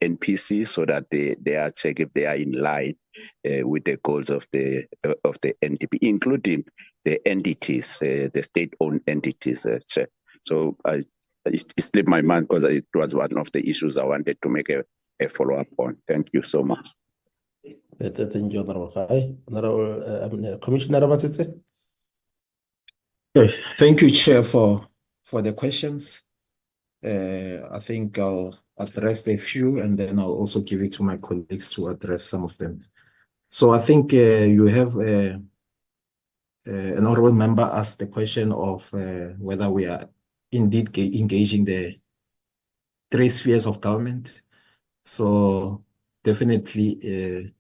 S5: NPC so that they are check if they are in line with the goals of the NDP, including the entities, the state-owned entities. So it slipped my mind because it was one of the issues I wanted to make a follow-up on. Thank you so much.
S1: Thank you, Honorable Commissioner Ramatse.
S9: Thank you, Chair, for the questions. I think I'll address a few, and then I'll also give it to my colleagues to address some of them. So I think you have an honorable member asked the question of whether we are indeed engaging the three spheres of government. So definitely,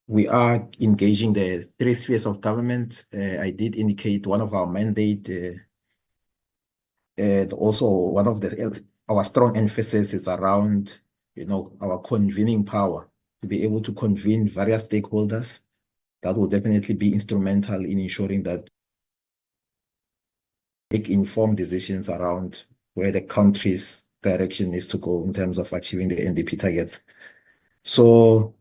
S9: we are engaging the three spheres of government. I did indicate one of our mandate. Also, one of our strong emphasis is around, our convening power, to be able to convene various stakeholders. That will definitely be instrumental in ensuring that make informed decisions around where the country's direction is to go in terms of achieving the NDP targets. So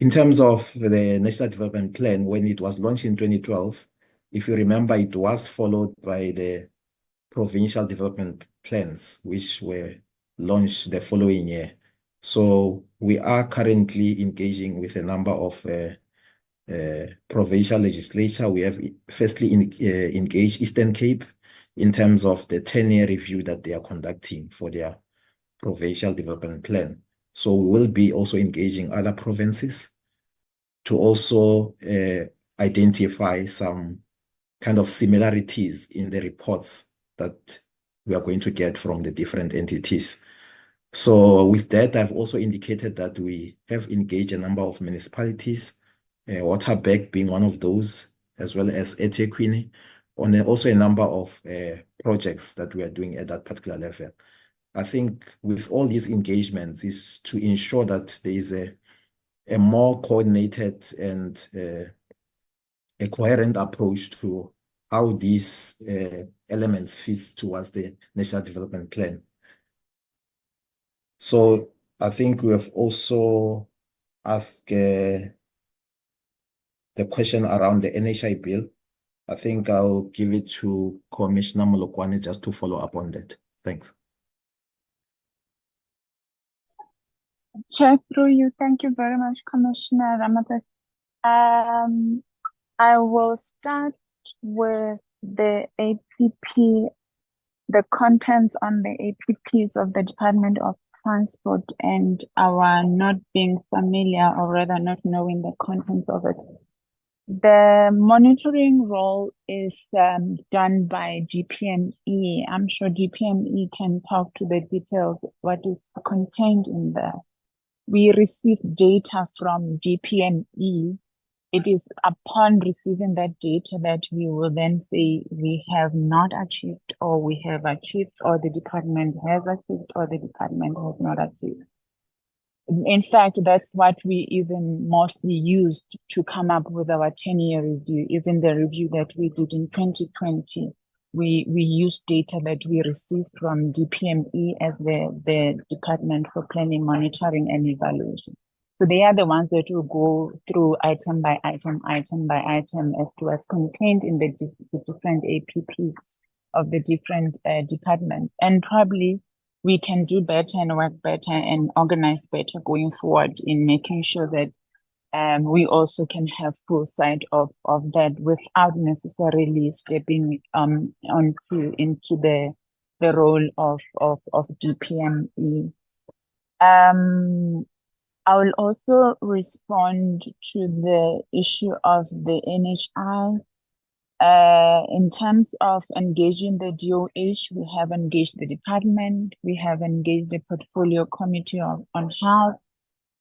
S9: in terms of the National Development Plan, when it was launched in 2012, if you remember, it was followed by the provincial development plans, which were launched the following year. So we are currently engaging with a number of provincial legislature. We have firstly engaged Eastern Cape in terms of the 10-year review that they are conducting for their provincial development plan. So we will be also engaging other provinces to also identify some kind of similarities in the reports that we are going to get from the different entities. So with that, I've also indicated that we have engaged a number of municipalities, Waterberg being one of those, as well as eThekwini, on also a number of projects that we are doing at that particular level. I think with all these engagements is to ensure that there is a more coordinated and a coherent approach to how these elements fit towards the National Development Plan. So I think we have also asked the question around the NHI bill. I think I'll give it to Commissioner Molokwane just to follow up on that. Thanks.
S3: Chair, through you. Thank you very much, Commissioner Ramatha. I will start with the APP, the contents on the APPs of the Department of Transport and our not being familiar, or rather not knowing the contents of it. The monitoring role is done by DPME. I'm sure DPME can talk to the details, what is contained in there. We receive data from DPME. It is upon receiving that data that we will then say we have not achieved, or we have achieved, or the department has achieved, or the department has not achieved. In fact, that's what we even mostly used to come up with our 10-year review. Even the review that we did in 2020, we used data that we received from DPME as the Department for Planning, Monitoring and Evaluation. So they are the ones that will go through item by item as to what's contained in the different APPs of the different departments. And probably we can do better and work better and organize better going forward in making sure that we also can have full sight of that without necessarily stepping into the role of DPME. I will also respond to the issue of the NHI. In terms of engaging the DOH, we have engaged the department, we have engaged the Portfolio Committee on Health.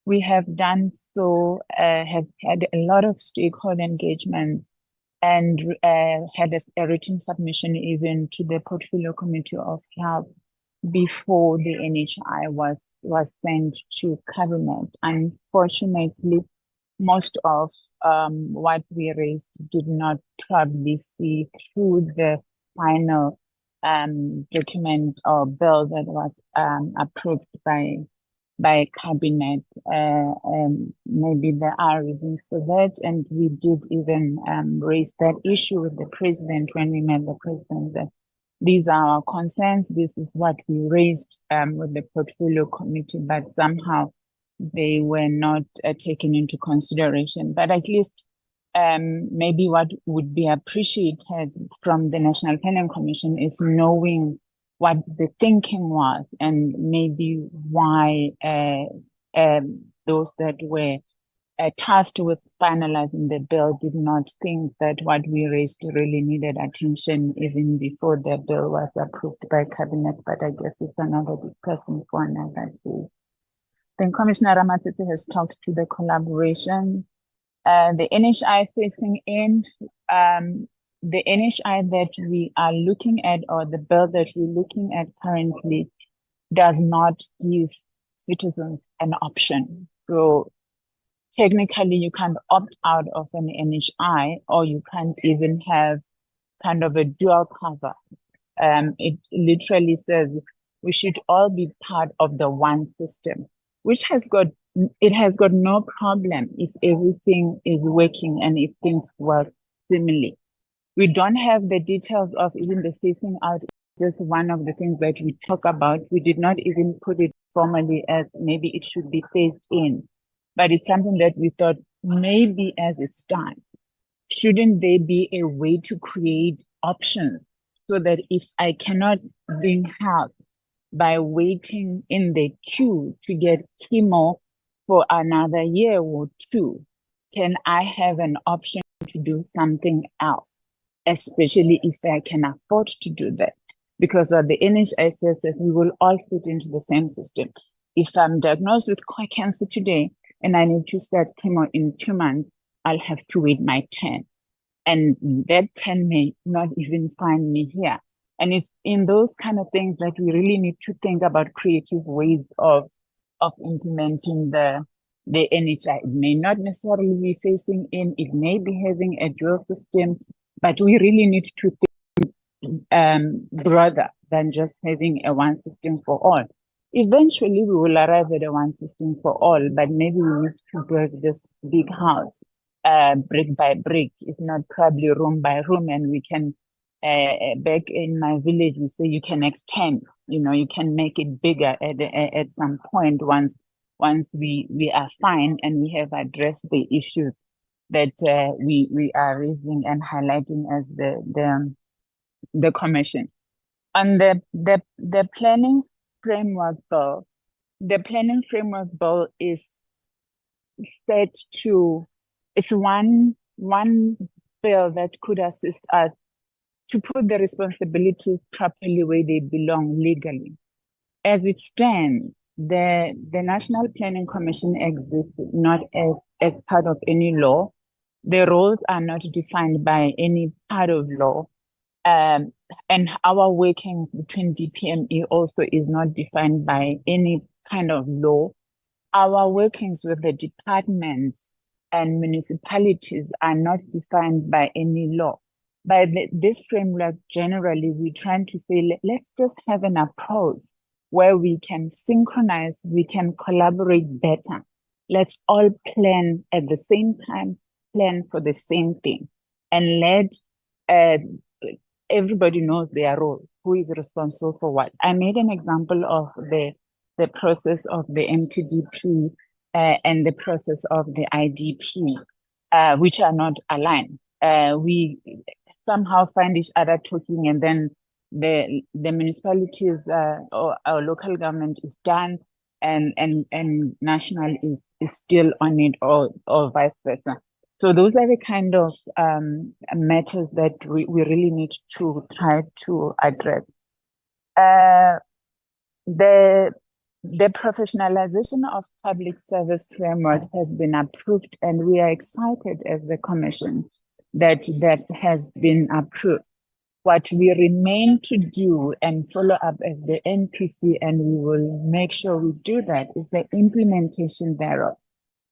S3: We have done so, have had a lot of stakeholder engagements, and had a written submission even to the Portfolio Committee of Health before the NHI was sent to Cabinet. Unfortunately, most of what we raised did not probably see through the final document or bill that was approved by Cabinet. Maybe there are reasons for that, and we did even raise that issue with the President when we met the President, that these are our concerns, this is what we raised with the Portfolio Committee, but somehow they were not taken into consideration. But at least maybe what would be appreciated from the National Planning Commission is knowing what the thinking was, and maybe why those that were tasked with finalizing the bill did not think that what we raised really needed attention even before the bill was approved by Cabinet. But I guess it's another discussion for another day. then Commissioner Ramatete has talked to the collaboration. The NHI facing in, the NHI that we are looking at, or the bill that we're looking at currently, does not give citizens an option. So technically you can't opt out of an NHI, or you can't even have kind of a dual cover. It literally says we should all be part of the one system, which has got no problem if everything is working and if things work similarly. We don't have the details of even the phasing out. Just one of the things that we talk about. We did not even put it formally as maybe it should be phased in, but it's something that we thought maybe as it stands, shouldn't there be a way to create options so that if I cannot bring help by waiting in the queue to get chemo for another year or two, can I have an option to do something else, especially if I can afford to do that? Because what the NHS says is we will all fit into the same system. If I'm diagnosed with cancer today and I need to start chemo in 2 months, I'll have to wait my 10. And that 10 may not even find me here. And it's in those kind of things that we really need to think about creative ways of implementing the NHI. It may not necessarily be facing in, it may be having a dual system, but we really need to think broader than just having a one system for all. Eventually, we will arrive at a one system for all, but maybe we need to build this big house, brick by brick, if not probably room by room, and we can, back in my village, we say you can extend, you can make it bigger at some point once we are fine and we have addressed the issues that we are raising and highlighting as the commission. On the planning framework bill, the planning framework bill is set to, it's one bill that could assist us to put the responsibilities properly where they belong legally. As it stands, the National Planning Commission exists not as part of any law. The roles are not defined by any part of law. And our working between DPME also is not defined by any kind of law. Our workings with the departments and municipalities are not defined by any law. By this framework, generally, we're trying to say, let's just have an approach where we can synchronize, we can collaborate better. Let's all plan at the same time, plan for the same thing, and let everybody knows their role, who is responsible for what. I made an example of the process of the MTDP and the process of the IDP, which are not aligned. We somehow find each other talking, and then the municipalities or our local government is done, and national is still on it, or vice versa. So those are the kind of matters that we really need to try to address. The professionalization of public service framework has been approved, and we are excited as the commission that has been approved. What we remain to do and follow up as the NPC, and we will make sure we do that, is the implementation thereof.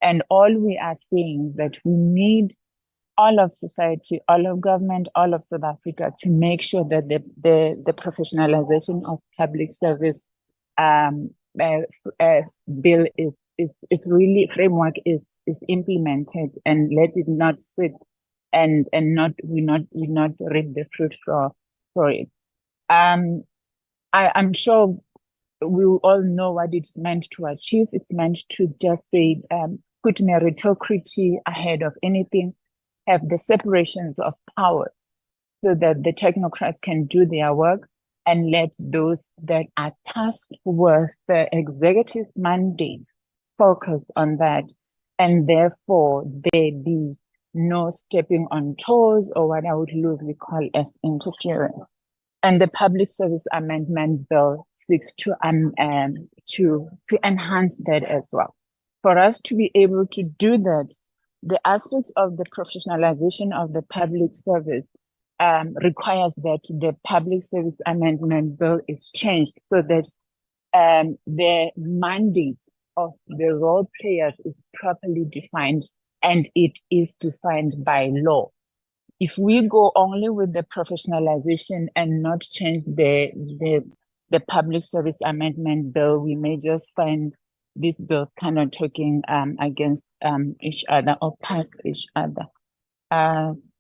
S3: And all we are saying is that we need all of society, all of government, all of South Africa to make sure that the professionalization of public service bill is really, framework is implemented, and let it not sit and we not reap the fruit for it. I'm sure we all know what it's meant to achieve. It's meant to just say, put meritocracy ahead of anything, have the separations of power so that the technocrats can do their work, and let those that are tasked with the executive mandate focus on that. And therefore, there be no stepping on toes, or what I would loosely call as interference. And the Public Service Amendment Bill seeks to enhance that as well. For us to be able to do that, the aspects of the professionalization of the public service requires that the Public Service Amendment Bill is changed so that the mandate of the role players is properly defined, and it is defined by law. If we go only with the professionalization and not change the Public Service Amendment Bill, we may just find these bills kind of talking against each other or past each other.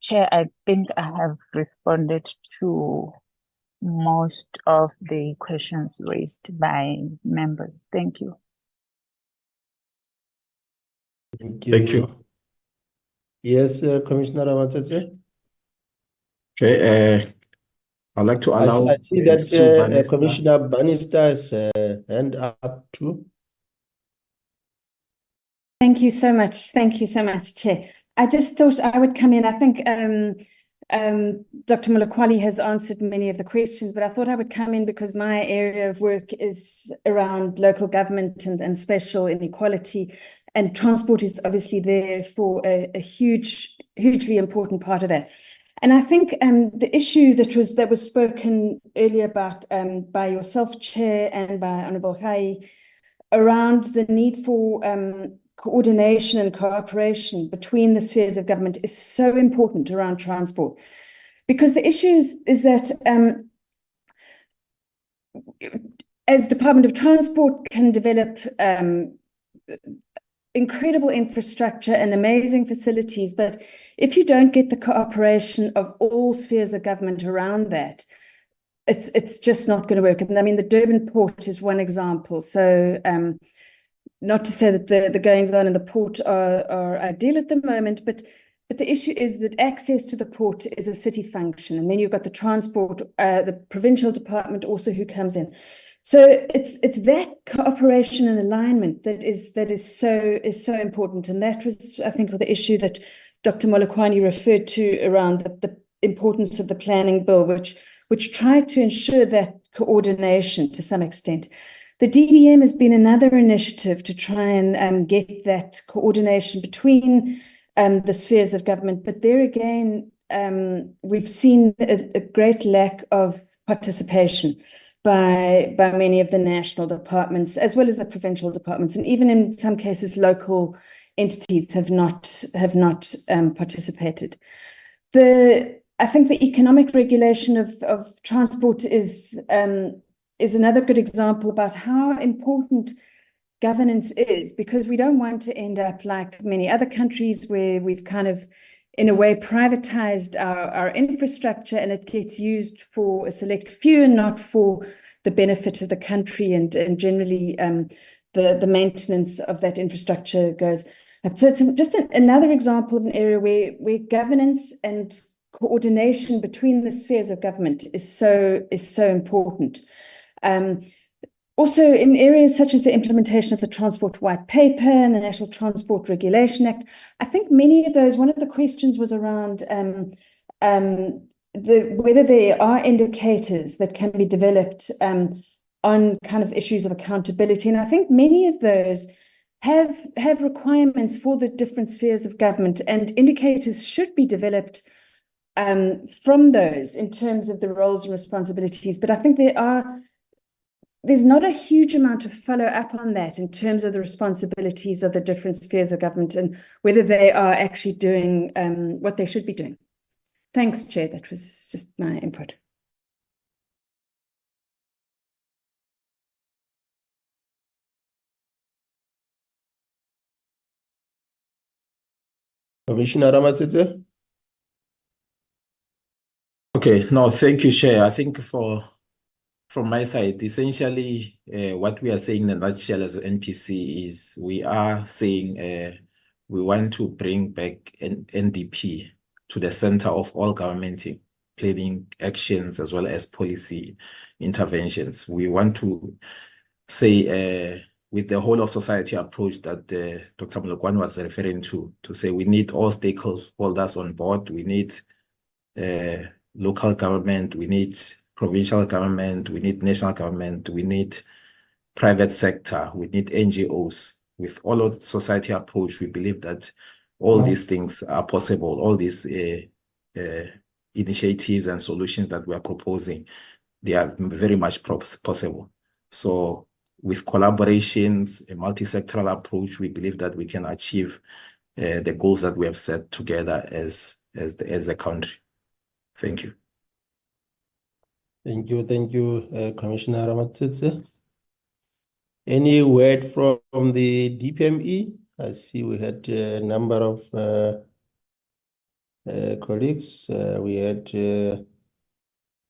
S3: Chair, I think I have responded to most of the questions raised by members. Thank you.
S1: Thank you. Yes, Commissioner Ramatetse.
S9: Okay, I'd like to allow
S1: I see that
S9: Sue Bannister.
S1: Commissioner Bannister has hand up too.
S13: Thank you so much. Thank you so much, Chair. I just thought I would come in. I think Dr. Molokwali has answered many of the questions, but I thought I would come in because my area of work is around local government and spatial inequality, and transport is obviously there for a hugely important part of that. And I think the issue that was spoken earlier about by yourself, Chair, and by Honourable Khai, around the need for coordination and cooperation between the spheres of government is so important around transport. Because the issue is that as Department of Transport can develop incredible infrastructure and amazing facilities, but if you don't get the cooperation of all spheres of government around that, it's just not going to work. And I mean, the Durban port is one example. So not to say that the goings on in the port are ideal at the moment, but the issue is that access to the port is a city function. And then you've got the transport, the provincial department also who comes in. So it's that cooperation and alignment that is so important. And that was, I think, the issue that Dr. Molokwani referred to around the importance of the planning bill, which tried to ensure that coordination to some extent. The DDM has been another initiative to try and get that coordination between the spheres of government. But there again, we've seen a great lack of participation by many of the national departments, as well as the provincial departments, and even in some cases, local entities have not participated. I think the economic regulation of transport is another good example about how important governance is, because we don't want to end up like many other countries where we've kind of, in a way, privatized our infrastructure, and it gets used for a select few and not for the benefit of the country, and generally the maintenance of that infrastructure goes up. So it's just another example of an area where governance and coordination between the spheres of government is so important. Also, in areas such as the implementation of the Transport White Paper and the National Transport Regulation Act, I think many of those, one of the questions was around whether there are indicators that can be developed on kind of issues of accountability. And I think many of those have requirements for the different spheres of government, and indicators should be developed from those in terms of the roles and responsibilities. But I think there's not a huge amount of follow-up on that in terms of the responsibilities of the different spheres of government and whether they are actually doing what they should be doing. Thanks, Chair. That was just my input.
S1: Commissioner Ramatetse?
S9: Okay, no, thank you, Chair. I think from my side, essentially, what we are saying in a nutshell as an NPC is we are saying we want to bring back an NDP to the center of all government planning actions as well as policy interventions. We want to say with the whole of society approach that Dr. Molokwani was referring to say we need all stakeholders on board, we need local government, we need provincial government, we need national government, we need private sector, we need NGOs. With all of the society approach, we believe that all these things are possible, all these initiatives and solutions that we are proposing, they are very much possible. So with collaborations, a multi-sectoral approach, we believe that we can achieve the goals that we have set together as a country. Thank you.
S1: Thank you, Commissioner Ramatsitse. Any word from the DPME? I see we had a number of colleagues. We had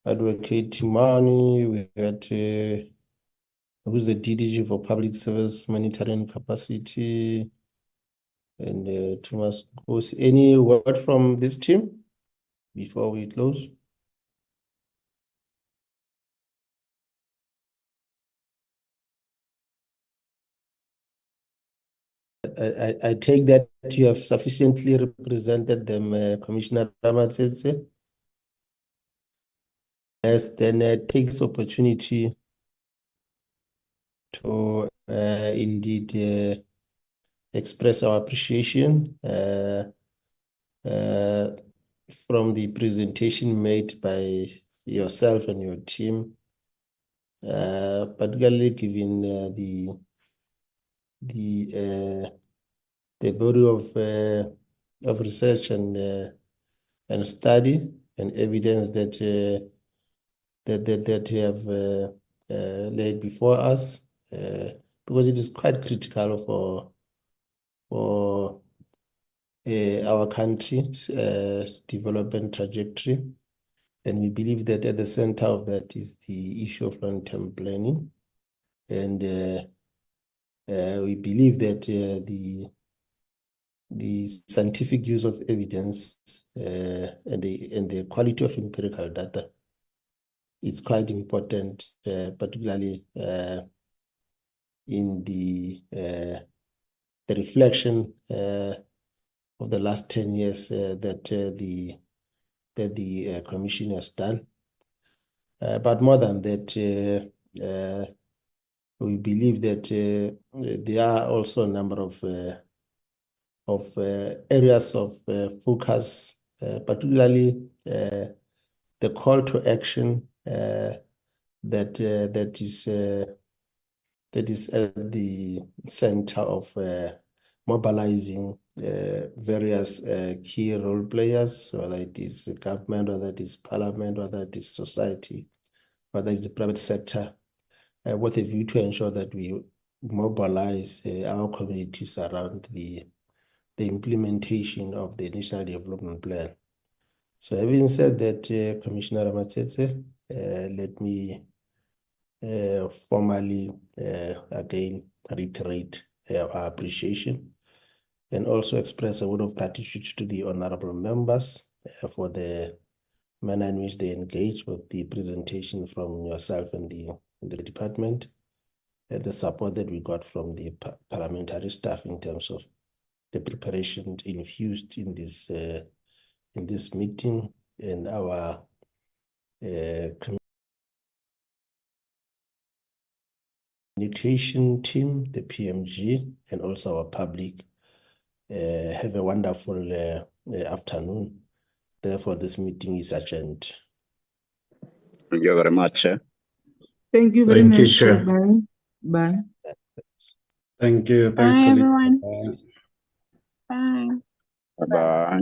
S1: Advocate Timani, we had who's the DDG for Public Service Monitoring Capacity, and Thomas Goes. Any word from this team before we close? I take that you have sufficiently represented them, Commissioner Ramatsitse. Yes, then take this opportunity to indeed express our appreciation from the presentation made by yourself and your team, particularly given the body of research and study and evidence that you have laid before us, because it is quite critical for our country's development trajectory. And we believe that at the center of that is the issue of long-term planning. And we believe that the scientific use of evidence and the quality of empirical data is quite important, particularly in the reflection of the last 10 years that the Commission has done. But more than that, we believe that there are also a number of areas of focus, particularly the call to action that is at the center of mobilizing various key role players, whether it is government, whether it is parliament, whether it is society, whether it's the private sector, with a view to ensure that we mobilize our communities around the implementation of the National Development Plan. So having said that, Commissioner Ramatsitse, let me formally again reiterate our appreciation and also express a word of gratitude to the honorable members for the manner in which they engage with the presentation from yourself and the department, the support that we got from the parliamentary staff in terms of the preparation infused in this meeting, and our communication team, the PMG, and also our public. Have a wonderful afternoon. Therefore, this meeting is adjourned.
S5: Thank you very much.
S11: Thank you very
S9: Thank you,
S11: much.
S9: Chair.
S11: Bye. Bye.
S12: Thank you. Thanks,
S3: Bye,
S12: colleague.
S3: everyone.
S12: Bye.
S3: Bye.
S5: Bye-bye.